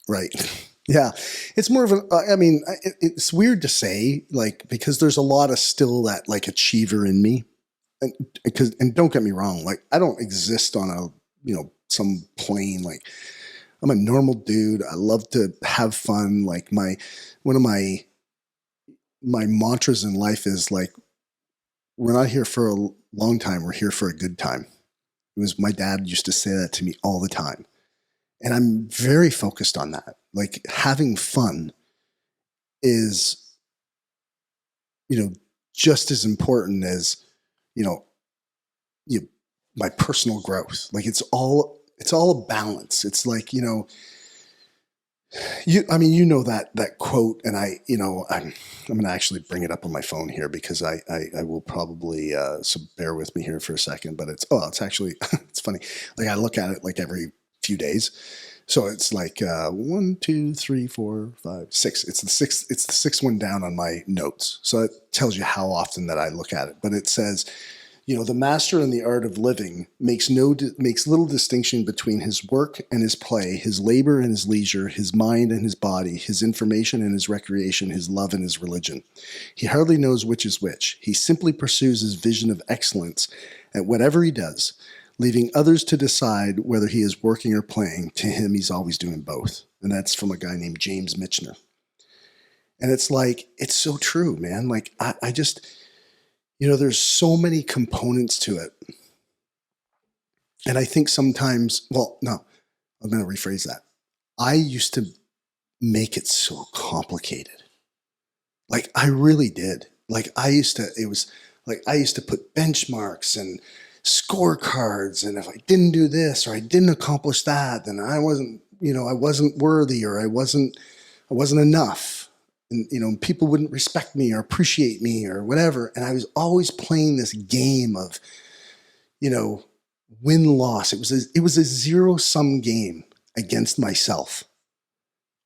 Speaker 1: Right. Yeah. It's more of it's weird to say, like, because there's a lot of still that like achiever in me. And don't get me wrong, like, I don't exist on a, some plane. Like, I'm a normal dude. I love to have fun. Like, one of my mantras in life is like, we're not here for a long time. We're here for a good time. My dad used to say that to me all the time. And I'm very focused on that. Like, having fun is, just as important as, my personal growth. Like, it's all a balance. It's like, that quote, and I'm going to actually bring it up on my phone here because I will probably, so bear with me here for a second, but it's actually, it's funny. Like, I look at it like every few days. So it's like 1, 2, 3, 4, 5, 6. It's the sixth one down on my notes. So it tells you how often that I look at it. But it says, the master in the art of living makes little distinction between his work and his play, his labor and his leisure, his mind and his body, his information and his recreation, his love and his religion. He hardly knows which is which. He simply pursues his vision of excellence at whatever he does, leaving others to decide whether he is working or playing. To him, he's always doing both. And that's from a guy named James Michener. And it's like, it's so true, man. Like, I just, there's so many components to it. And I think sometimes, well, no, I'm going to rephrase that. I used to make it so complicated. Like, I really did. Like, I used to put benchmarks and scorecards. And if I didn't do this or I didn't accomplish that, then I wasn't worthy, or I wasn't enough. And, people wouldn't respect me or appreciate me or whatever. And I was always playing this game of, win-loss. It was a zero-sum game against myself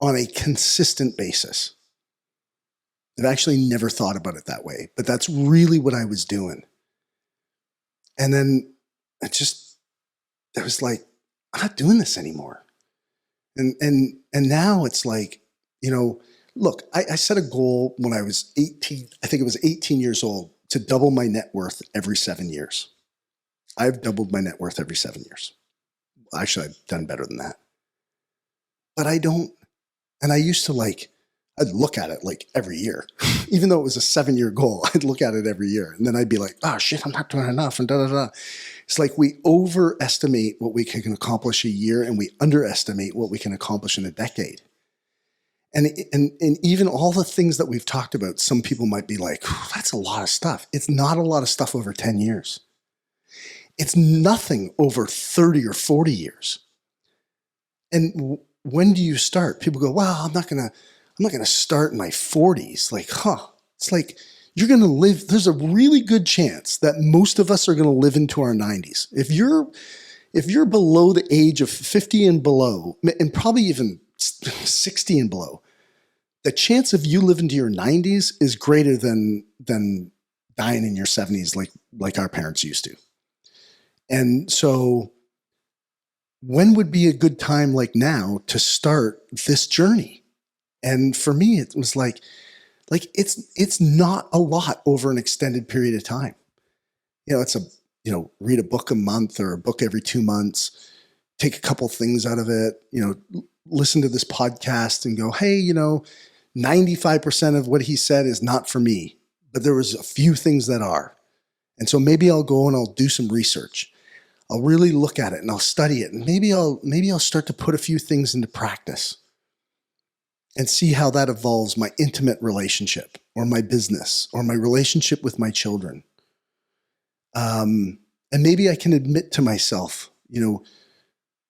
Speaker 1: on a consistent basis. I've actually never thought about it that way, but that's really what I was doing. And then I was like, I'm not doing this anymore. And now it's like, look, I set a goal when I was 18, I think it was 18 years old, to double my net worth every 7 years. I've doubled my net worth every 7 years. Actually, I've done better than that. But I don't, and I used to I'd look at it like every year. Even though it was a 7-year goal, I'd look at it every year. And then I'd be like, oh shit, I'm not doing enough, and da-da-da. It's like we overestimate what we can accomplish a year, and we underestimate what we can accomplish in a decade. And even all the things that we've talked about, some people might be like, that's a lot of stuff. It's not a lot of stuff over 10 years. It's nothing over 30 or 40 years. And when do you start? People go, well, I'm not going to start in my 40s. Like, it's like you're going to live. There's a really good chance that most of us are going to live into our 90s. If you're below the age of 50 and below, and probably even 60 and below, the chance of you living to your 90s is greater than dying in your 70s like our parents used to. And so when would be a good time like now to start this journey? And for me, it was like it's not a lot over an extended period of time. It's read a book a month or a book every 2 months, take a couple things out of it, listen to this podcast and go, hey, 95% of what he said is not for me, but there was a few things that are. And so maybe I'll go and I'll do some research. I'll really look at it and I'll study it. And maybe I'll start to put a few things into practice and see how that evolves my intimate relationship or my business or my relationship with my children. And maybe I can admit to myself,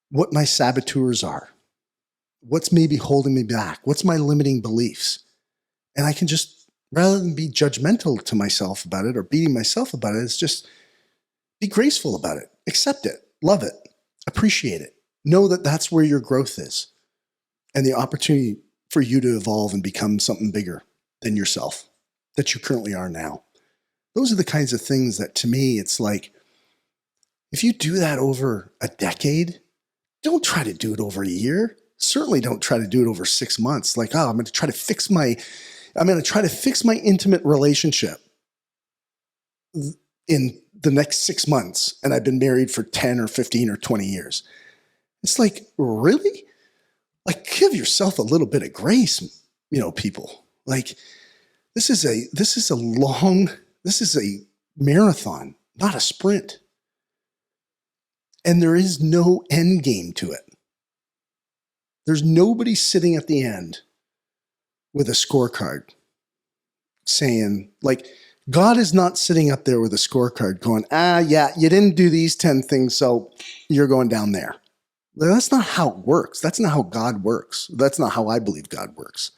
Speaker 1: what my saboteurs are, what's maybe holding me back, what's my limiting beliefs. And I can just, rather than be judgmental to myself about it or beating myself about it, it's just be graceful about it, accept it, love it, appreciate it. Know that that's where your growth is and the opportunity for you to evolve and become something bigger than yourself that you currently are now. Those are the kinds of things that, to me, it's like, if you do that over a decade, don't try to do it over a year. Certainly don't try to do it over 6 months. Like, I'm going to try to fix my intimate relationship in the next 6 months. And I've been married for 10 or 15 or 20 years. It's like, really? Like, give yourself a little bit of grace, people. Like, this is a marathon, not a sprint. And there is no end game to it. There's nobody sitting at the end with a scorecard saying, like, God is not sitting up there with a scorecard going, yeah, you didn't do these 10 things, so you're going down there. That's not how it works. That's not how God works. That's not how I believe God works.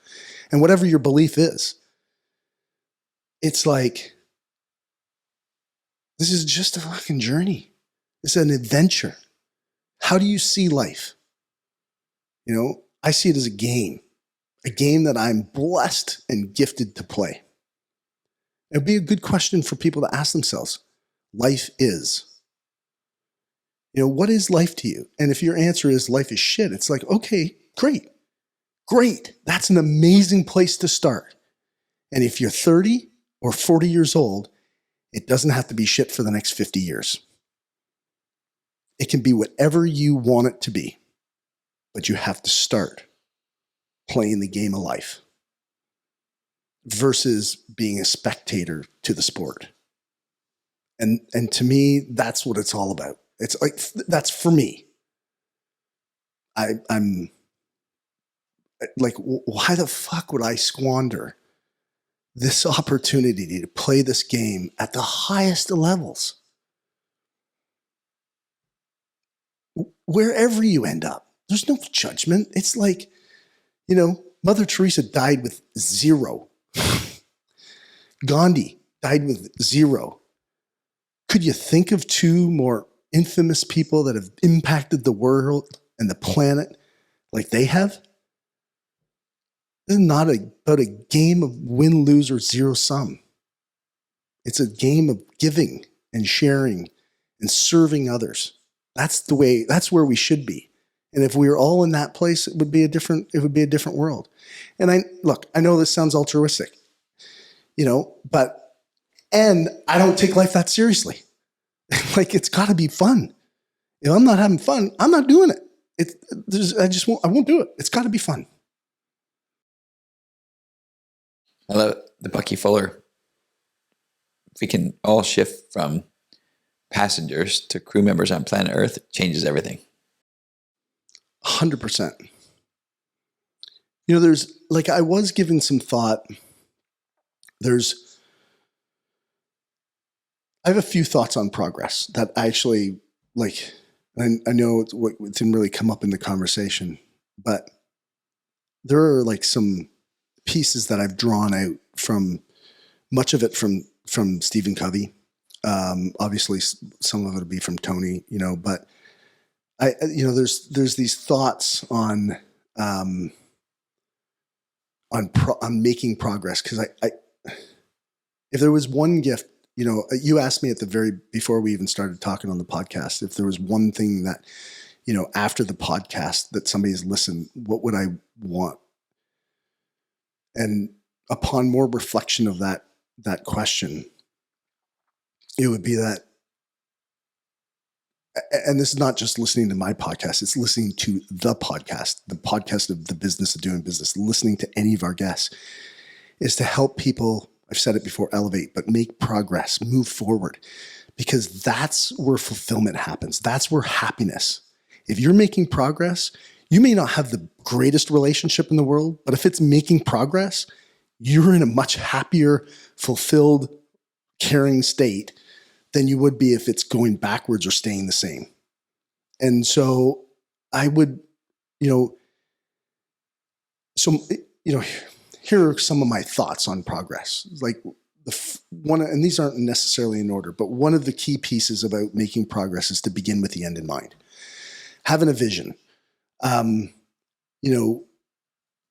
Speaker 1: And whatever your belief is, it's like, this is just a fucking journey. It's an adventure. How do you see life? I see it as a game that I'm blessed and gifted to play. It would be a good question for people to ask themselves. Life is. What is life to you? And if your answer is life is shit, it's like, okay, great. That's an amazing place to start. And if you're 30 or 40 years old, it doesn't have to be shit for the next 50 years. It can be whatever you want it to be, but you have to start. playing the game of life versus being a spectator to the sport. And to me, that's what it's all about. It's like, that's for me. I'm like, why the fuck would I squander this opportunity to play this game at the highest levels? Wherever you end up, there's no judgment. It's like, Mother Teresa died with 0. Gandhi died with 0. Could you think of 2 more infamous people that have impacted the world and the planet like they have? This is not about a game of win, lose, or zero sum. It's a game of giving and sharing and serving others. That's where we should be. And if we were all in that place, it would be a different world. And I know this sounds altruistic, and I don't take life that seriously. Like, it's got to be fun. If I'm not having fun, I'm not doing it. I won't do it. It's got to be fun.
Speaker 2: I love the Bucky Fuller. If we can all shift from passengers to crew members on planet Earth, it changes everything.
Speaker 1: 100%. There's, like, I was given some thought. I have a few thoughts on progress that I actually like. And I know it didn't really come up in the conversation, but there are like some pieces that I've drawn out from, much of it from Stephen Covey. Obviously some of it will be from Tony, but there's these thoughts on making progress. Cause if there was one gift, you asked me before we even started talking on the podcast, if there was one thing that, after the podcast that somebody has listened, what would I want? And upon more reflection of that question, it would be that, and this is not just listening to my podcast, it's listening to the podcast of the business of doing business, listening to any of our guests, is to help people, I've said it before, elevate, but make progress, move forward, because that's where fulfillment happens. That's where happiness. If you're making progress, you may not have the greatest relationship in the world, but if it's making progress, you're in a much happier, fulfilled, caring state than you would be if it's going backwards or staying the same. And so I would, here are some of my thoughts on progress. Like and these aren't necessarily in order, but one of the key pieces about making progress is to begin with the end in mind. Having a vision.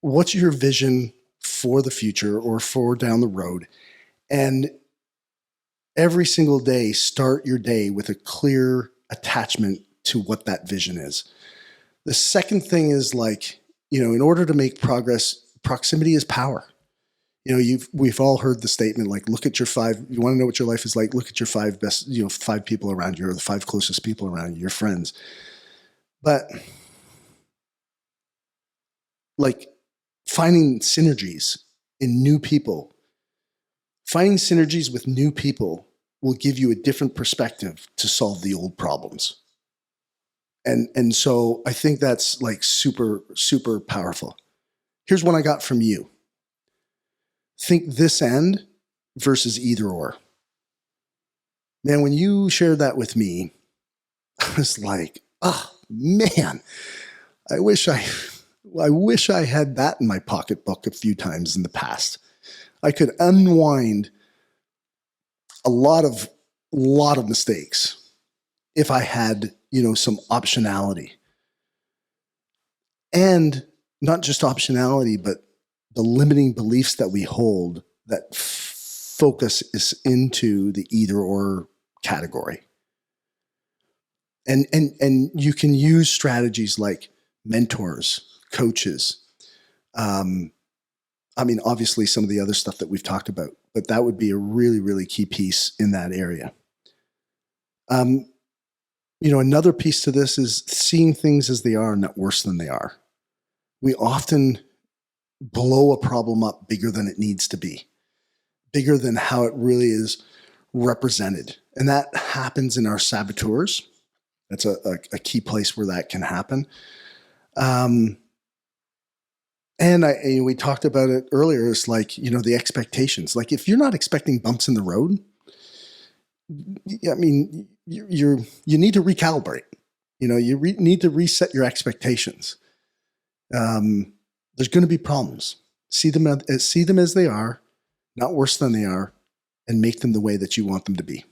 Speaker 1: What's your vision for the future or for down the road? And every single day, start your day with a clear attachment to what that vision is. The second thing is in order to make progress, proximity is power. We've all heard the statement, like, look at your 5, you want to know what your life is like, look at your 5 best, 5 people around you, or the 5 closest people around you, your friends. But like finding synergies in new people, finding synergies with new people will give you a different perspective to solve the old problems. And so I think that's like super, super powerful. Here's one I got from you. Think this end versus either or. Man, when you shared that with me, I was like, oh man, I wish I had that in my pocketbook a few times in the past. I could unwind a lot of mistakes if I had, some optionality. And not just optionality, but the limiting beliefs that we hold that focus is into the either or category. And you can use strategies like mentors, coaches. Obviously some of the other stuff that we've talked about, but that would be a really, really key piece in that area. Another piece to this is seeing things as they are, not worse than they are. We often blow a problem up bigger than it needs to be, bigger than how it really is represented. And that happens in our saboteurs. That's a key place where that can happen. And we talked about it earlier. It's like, the expectations. Like if you're not expecting bumps in the road, I mean, you need to recalibrate. You need to reset your expectations. There's going to be problems. See them as they are, not worse than they are, and make them the way that you want them to be.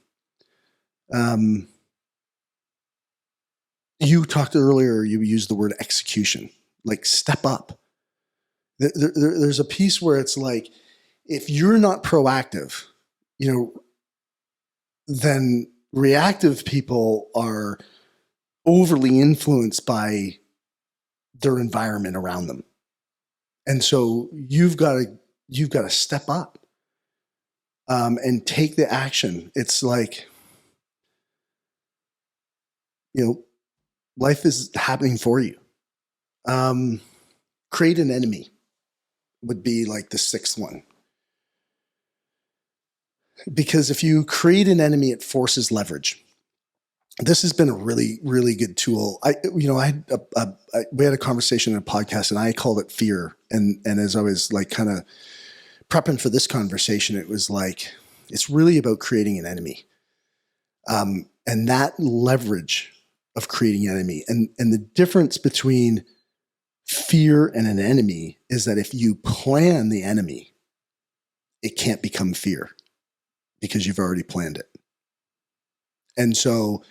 Speaker 1: You talked earlier, you used the word execution, like step up. There's a piece where it's like, if you're not proactive, then reactive people are overly influenced by their environment around them. And so you've got to step up and take the action. It's like, life is happening for you. Create an enemy would be like the sixth one. Because if you create an enemy, it forces leverage. This has been a really, really good tool. We had a conversation in a podcast, and I called it fear. And as I was like kind of prepping for this conversation, it was like, it's really about creating an enemy. And that leverage of creating an enemy, and the difference between fear and an enemy is that if you plan the enemy, it can't become fear because you've already planned it. And so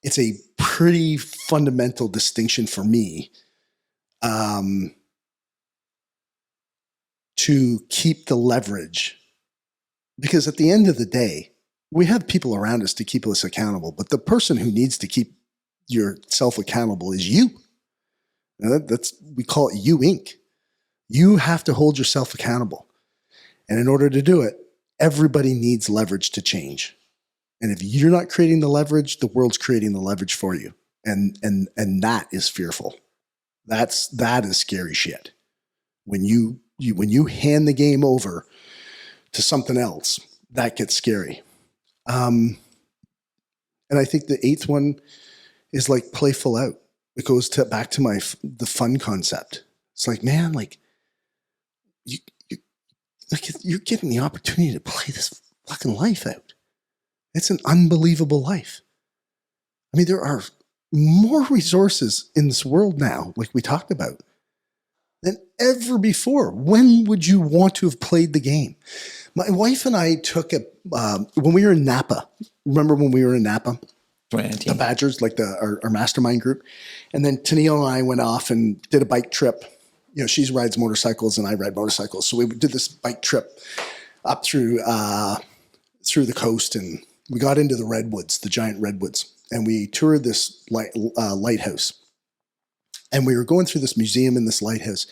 Speaker 1: it's a pretty fundamental distinction for me to keep the leverage, because at the end of the day, we have people around us to keep us accountable, but the person who needs to keep yourself accountable is you. We call it you Inc. You have to hold yourself accountable. And in order to do it, everybody needs leverage to change. And if you're not creating the leverage, the world's creating the leverage for you. And that is fearful. That is scary shit. When you hand the game over to something else, that gets scary. And I think the eighth one is like playful out. It goes back to the fun concept. It's like, man, like you're getting the opportunity to play this fucking life out. It's an unbelievable life. I mean, there are more resources in this world now, like we talked about, than ever before. When would you want to have played the game? My wife and I took when we were in Napa. Remember when we were in Napa?
Speaker 2: 2019.
Speaker 1: The Badgers, like our mastermind group. And then Tennille and I went off and did a bike trip. She rides motorcycles and I ride motorcycles. So we did this bike trip up through the coast, and we got into the redwoods, the giant redwoods, and we toured this lighthouse. And we were going through this museum in this lighthouse,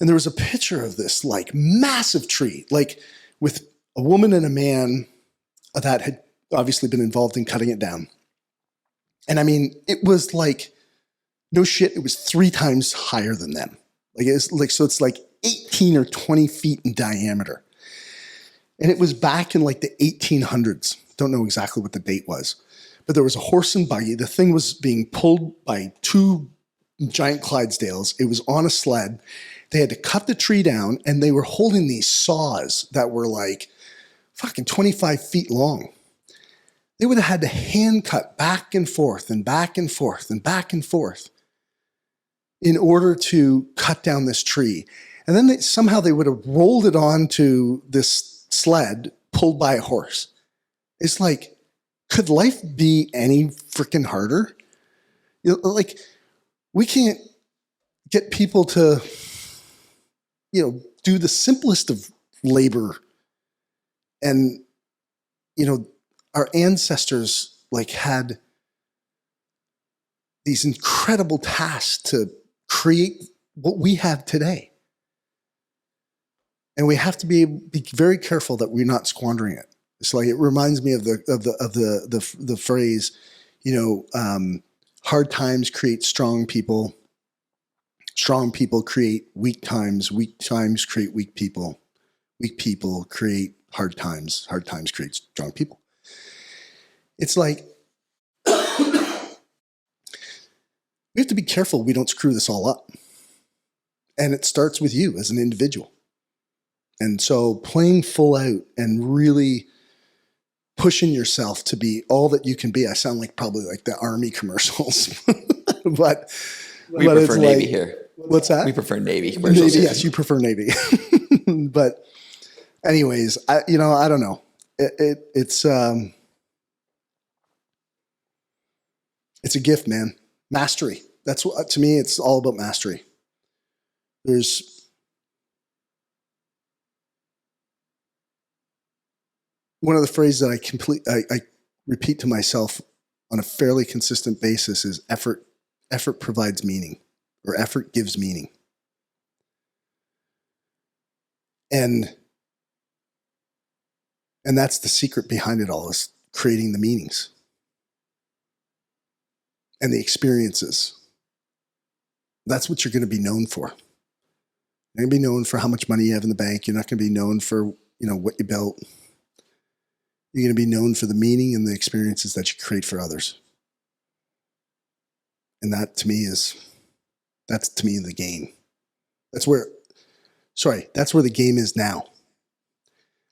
Speaker 1: and there was a picture of this like massive tree, like with a woman and a man that had obviously been involved in cutting it down. And I mean, it was like, no shit, it was 3 times higher than them. So it's like 18 or 20 feet in diameter. And it was back in like the 1800s. Don't know exactly what the date was, but there was a horse and buggy. The thing was being pulled by 2 giant Clydesdales. It was on a sled. They had to cut the tree down, and they were holding these saws that were like fucking 25 feet long. They would have had to hand cut back and forth and back and forth and back and forth in order to cut down this tree. And then somehow they would have rolled it onto this sled pulled by a horse. It's like, could life be any freaking harder? Like, we can't get people to, do the simplest of labor. And, our ancestors like had these incredible tasks to create what we have today. And we have to be very careful that we're not squandering it. It's like, it reminds me of the phrase, hard times create strong people. Strong people create weak times. Weak times create weak people. Weak people create hard times. Hard times create strong people. It's like we have to be careful we don't screw this all up. And it starts with you as an individual. And so playing full out and really pushing yourself to be all that you can be. I sound like probably like the Army commercials, but
Speaker 2: we prefer Navy here.
Speaker 1: What's that?
Speaker 2: We prefer Navy commercials.
Speaker 1: Navy, yes, you prefer Navy. But anyways, I don't know. It's a gift, man. Mastery. That's what, to me, it's all about mastery. There's one of the phrases that I repeat to myself on a fairly consistent basis is effort provides meaning, or effort gives meaning. And that's the secret behind it all, is creating the meanings and the experiences. That's what you're going to be known for. You're going to be known for how much money you have in the bank. You're not going to be known for, what you built. You're going to be known for the meaning and the experiences that you create for others. And that's to me the game. That's where the game is now.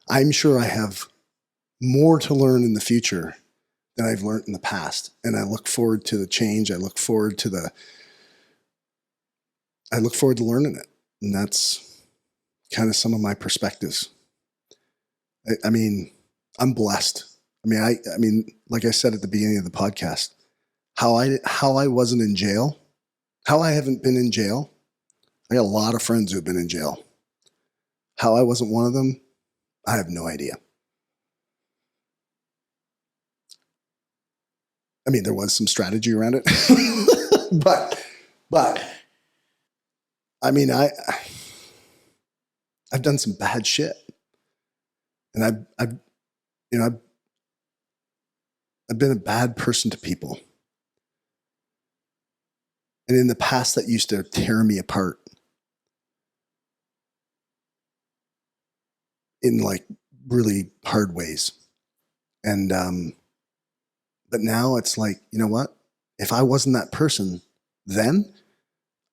Speaker 1: I'm sure I have more to learn in the future than I've learned in the past. And I look forward to the change. I look forward to learning it. And that's kind of some of my perspectives. I mean, I'm blessed. I mean, like I said at the beginning of the podcast, how I wasn't in jail, how I haven't been in jail. I got a lot of friends who've been in jail. How I wasn't one of them, I have no idea. I mean, there was some strategy around it, but I mean, I've done some bad shit, and I've been a bad person to people, and in the past that used to tear me apart in like really hard ways, and but now it's like, you know what? If I wasn't that person then,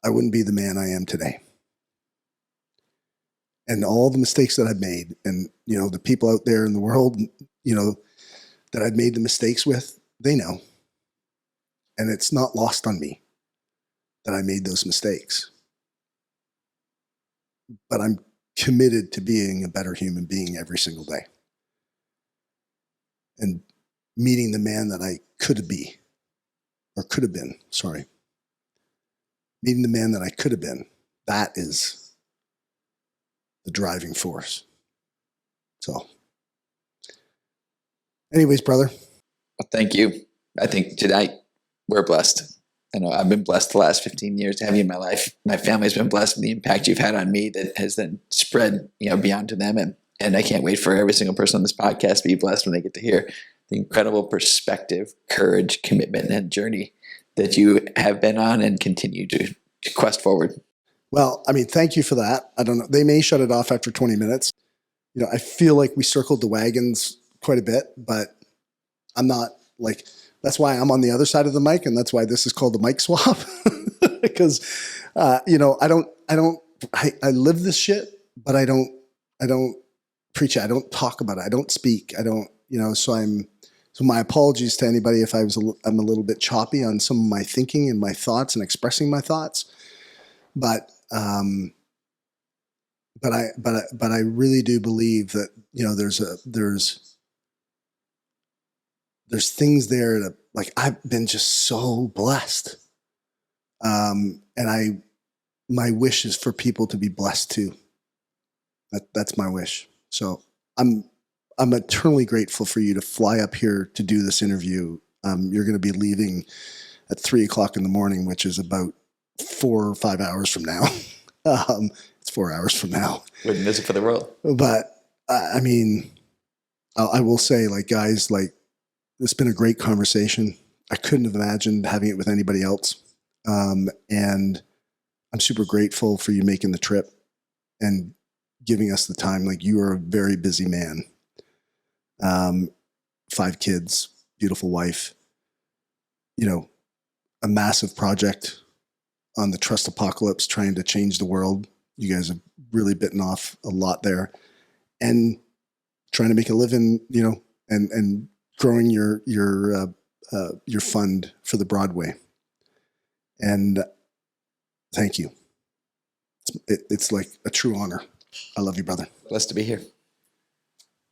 Speaker 1: I wouldn't be the man I am today. And all the mistakes that I've made, and the people out there in the world, that I've made the mistakes with, they know. And it's not lost on me that I made those mistakes. But I'm committed to being a better human being every single day. And meeting the man that I could have been. Meeting the man that I could have been. That is the driving force. So, anyways, brother.
Speaker 2: Well, thank you. I think tonight we're blessed. I know I've been blessed the last 15 years to have you in my life. My family's been blessed with the impact you've had on me that has then spread, beyond to them. And I can't wait for every single person on this podcast to be blessed when they get to hear the incredible perspective, courage, commitment, and journey that you have been on and continue to quest forward.
Speaker 1: Well, I mean, thank you for that. I don't know. They may shut it off after 20 minutes. I feel like we circled the wagons quite a bit, but I'm not like, that's why I'm on the other side of the mic. And that's why this is called the mic swap. Because, I live this shit, but I don't preach it. I don't talk about it. I don't speak. I don't, so my apologies to anybody if I'm a little bit choppy on some of my thinking and my thoughts and expressing my thoughts, but I really do believe that, there's things there that, like, I've been just so blessed. And my wish is for people to be blessed too. That's my wish. So I'm eternally grateful for you to fly up here to do this interview. You're going to be leaving at 3:00 in the morning, which is about 4 or 5 hours from now. It's 4 hours from now.
Speaker 2: Wouldn't miss it for the world.
Speaker 1: But I mean, I will say, like, guys, like, it's been a great conversation. I couldn't have imagined having it with anybody else. And I'm super grateful for you making the trip and giving us the time. Like, you are a very busy man. 5 kids, beautiful wife, you know, a massive project on the trust apocalypse, trying to change the world. You guys have really bitten off a lot there, and trying to make a living, you know, and growing your fund for the Broadway. And thank you. It's like a true honor. I love you, brother.
Speaker 2: Blessed to be here.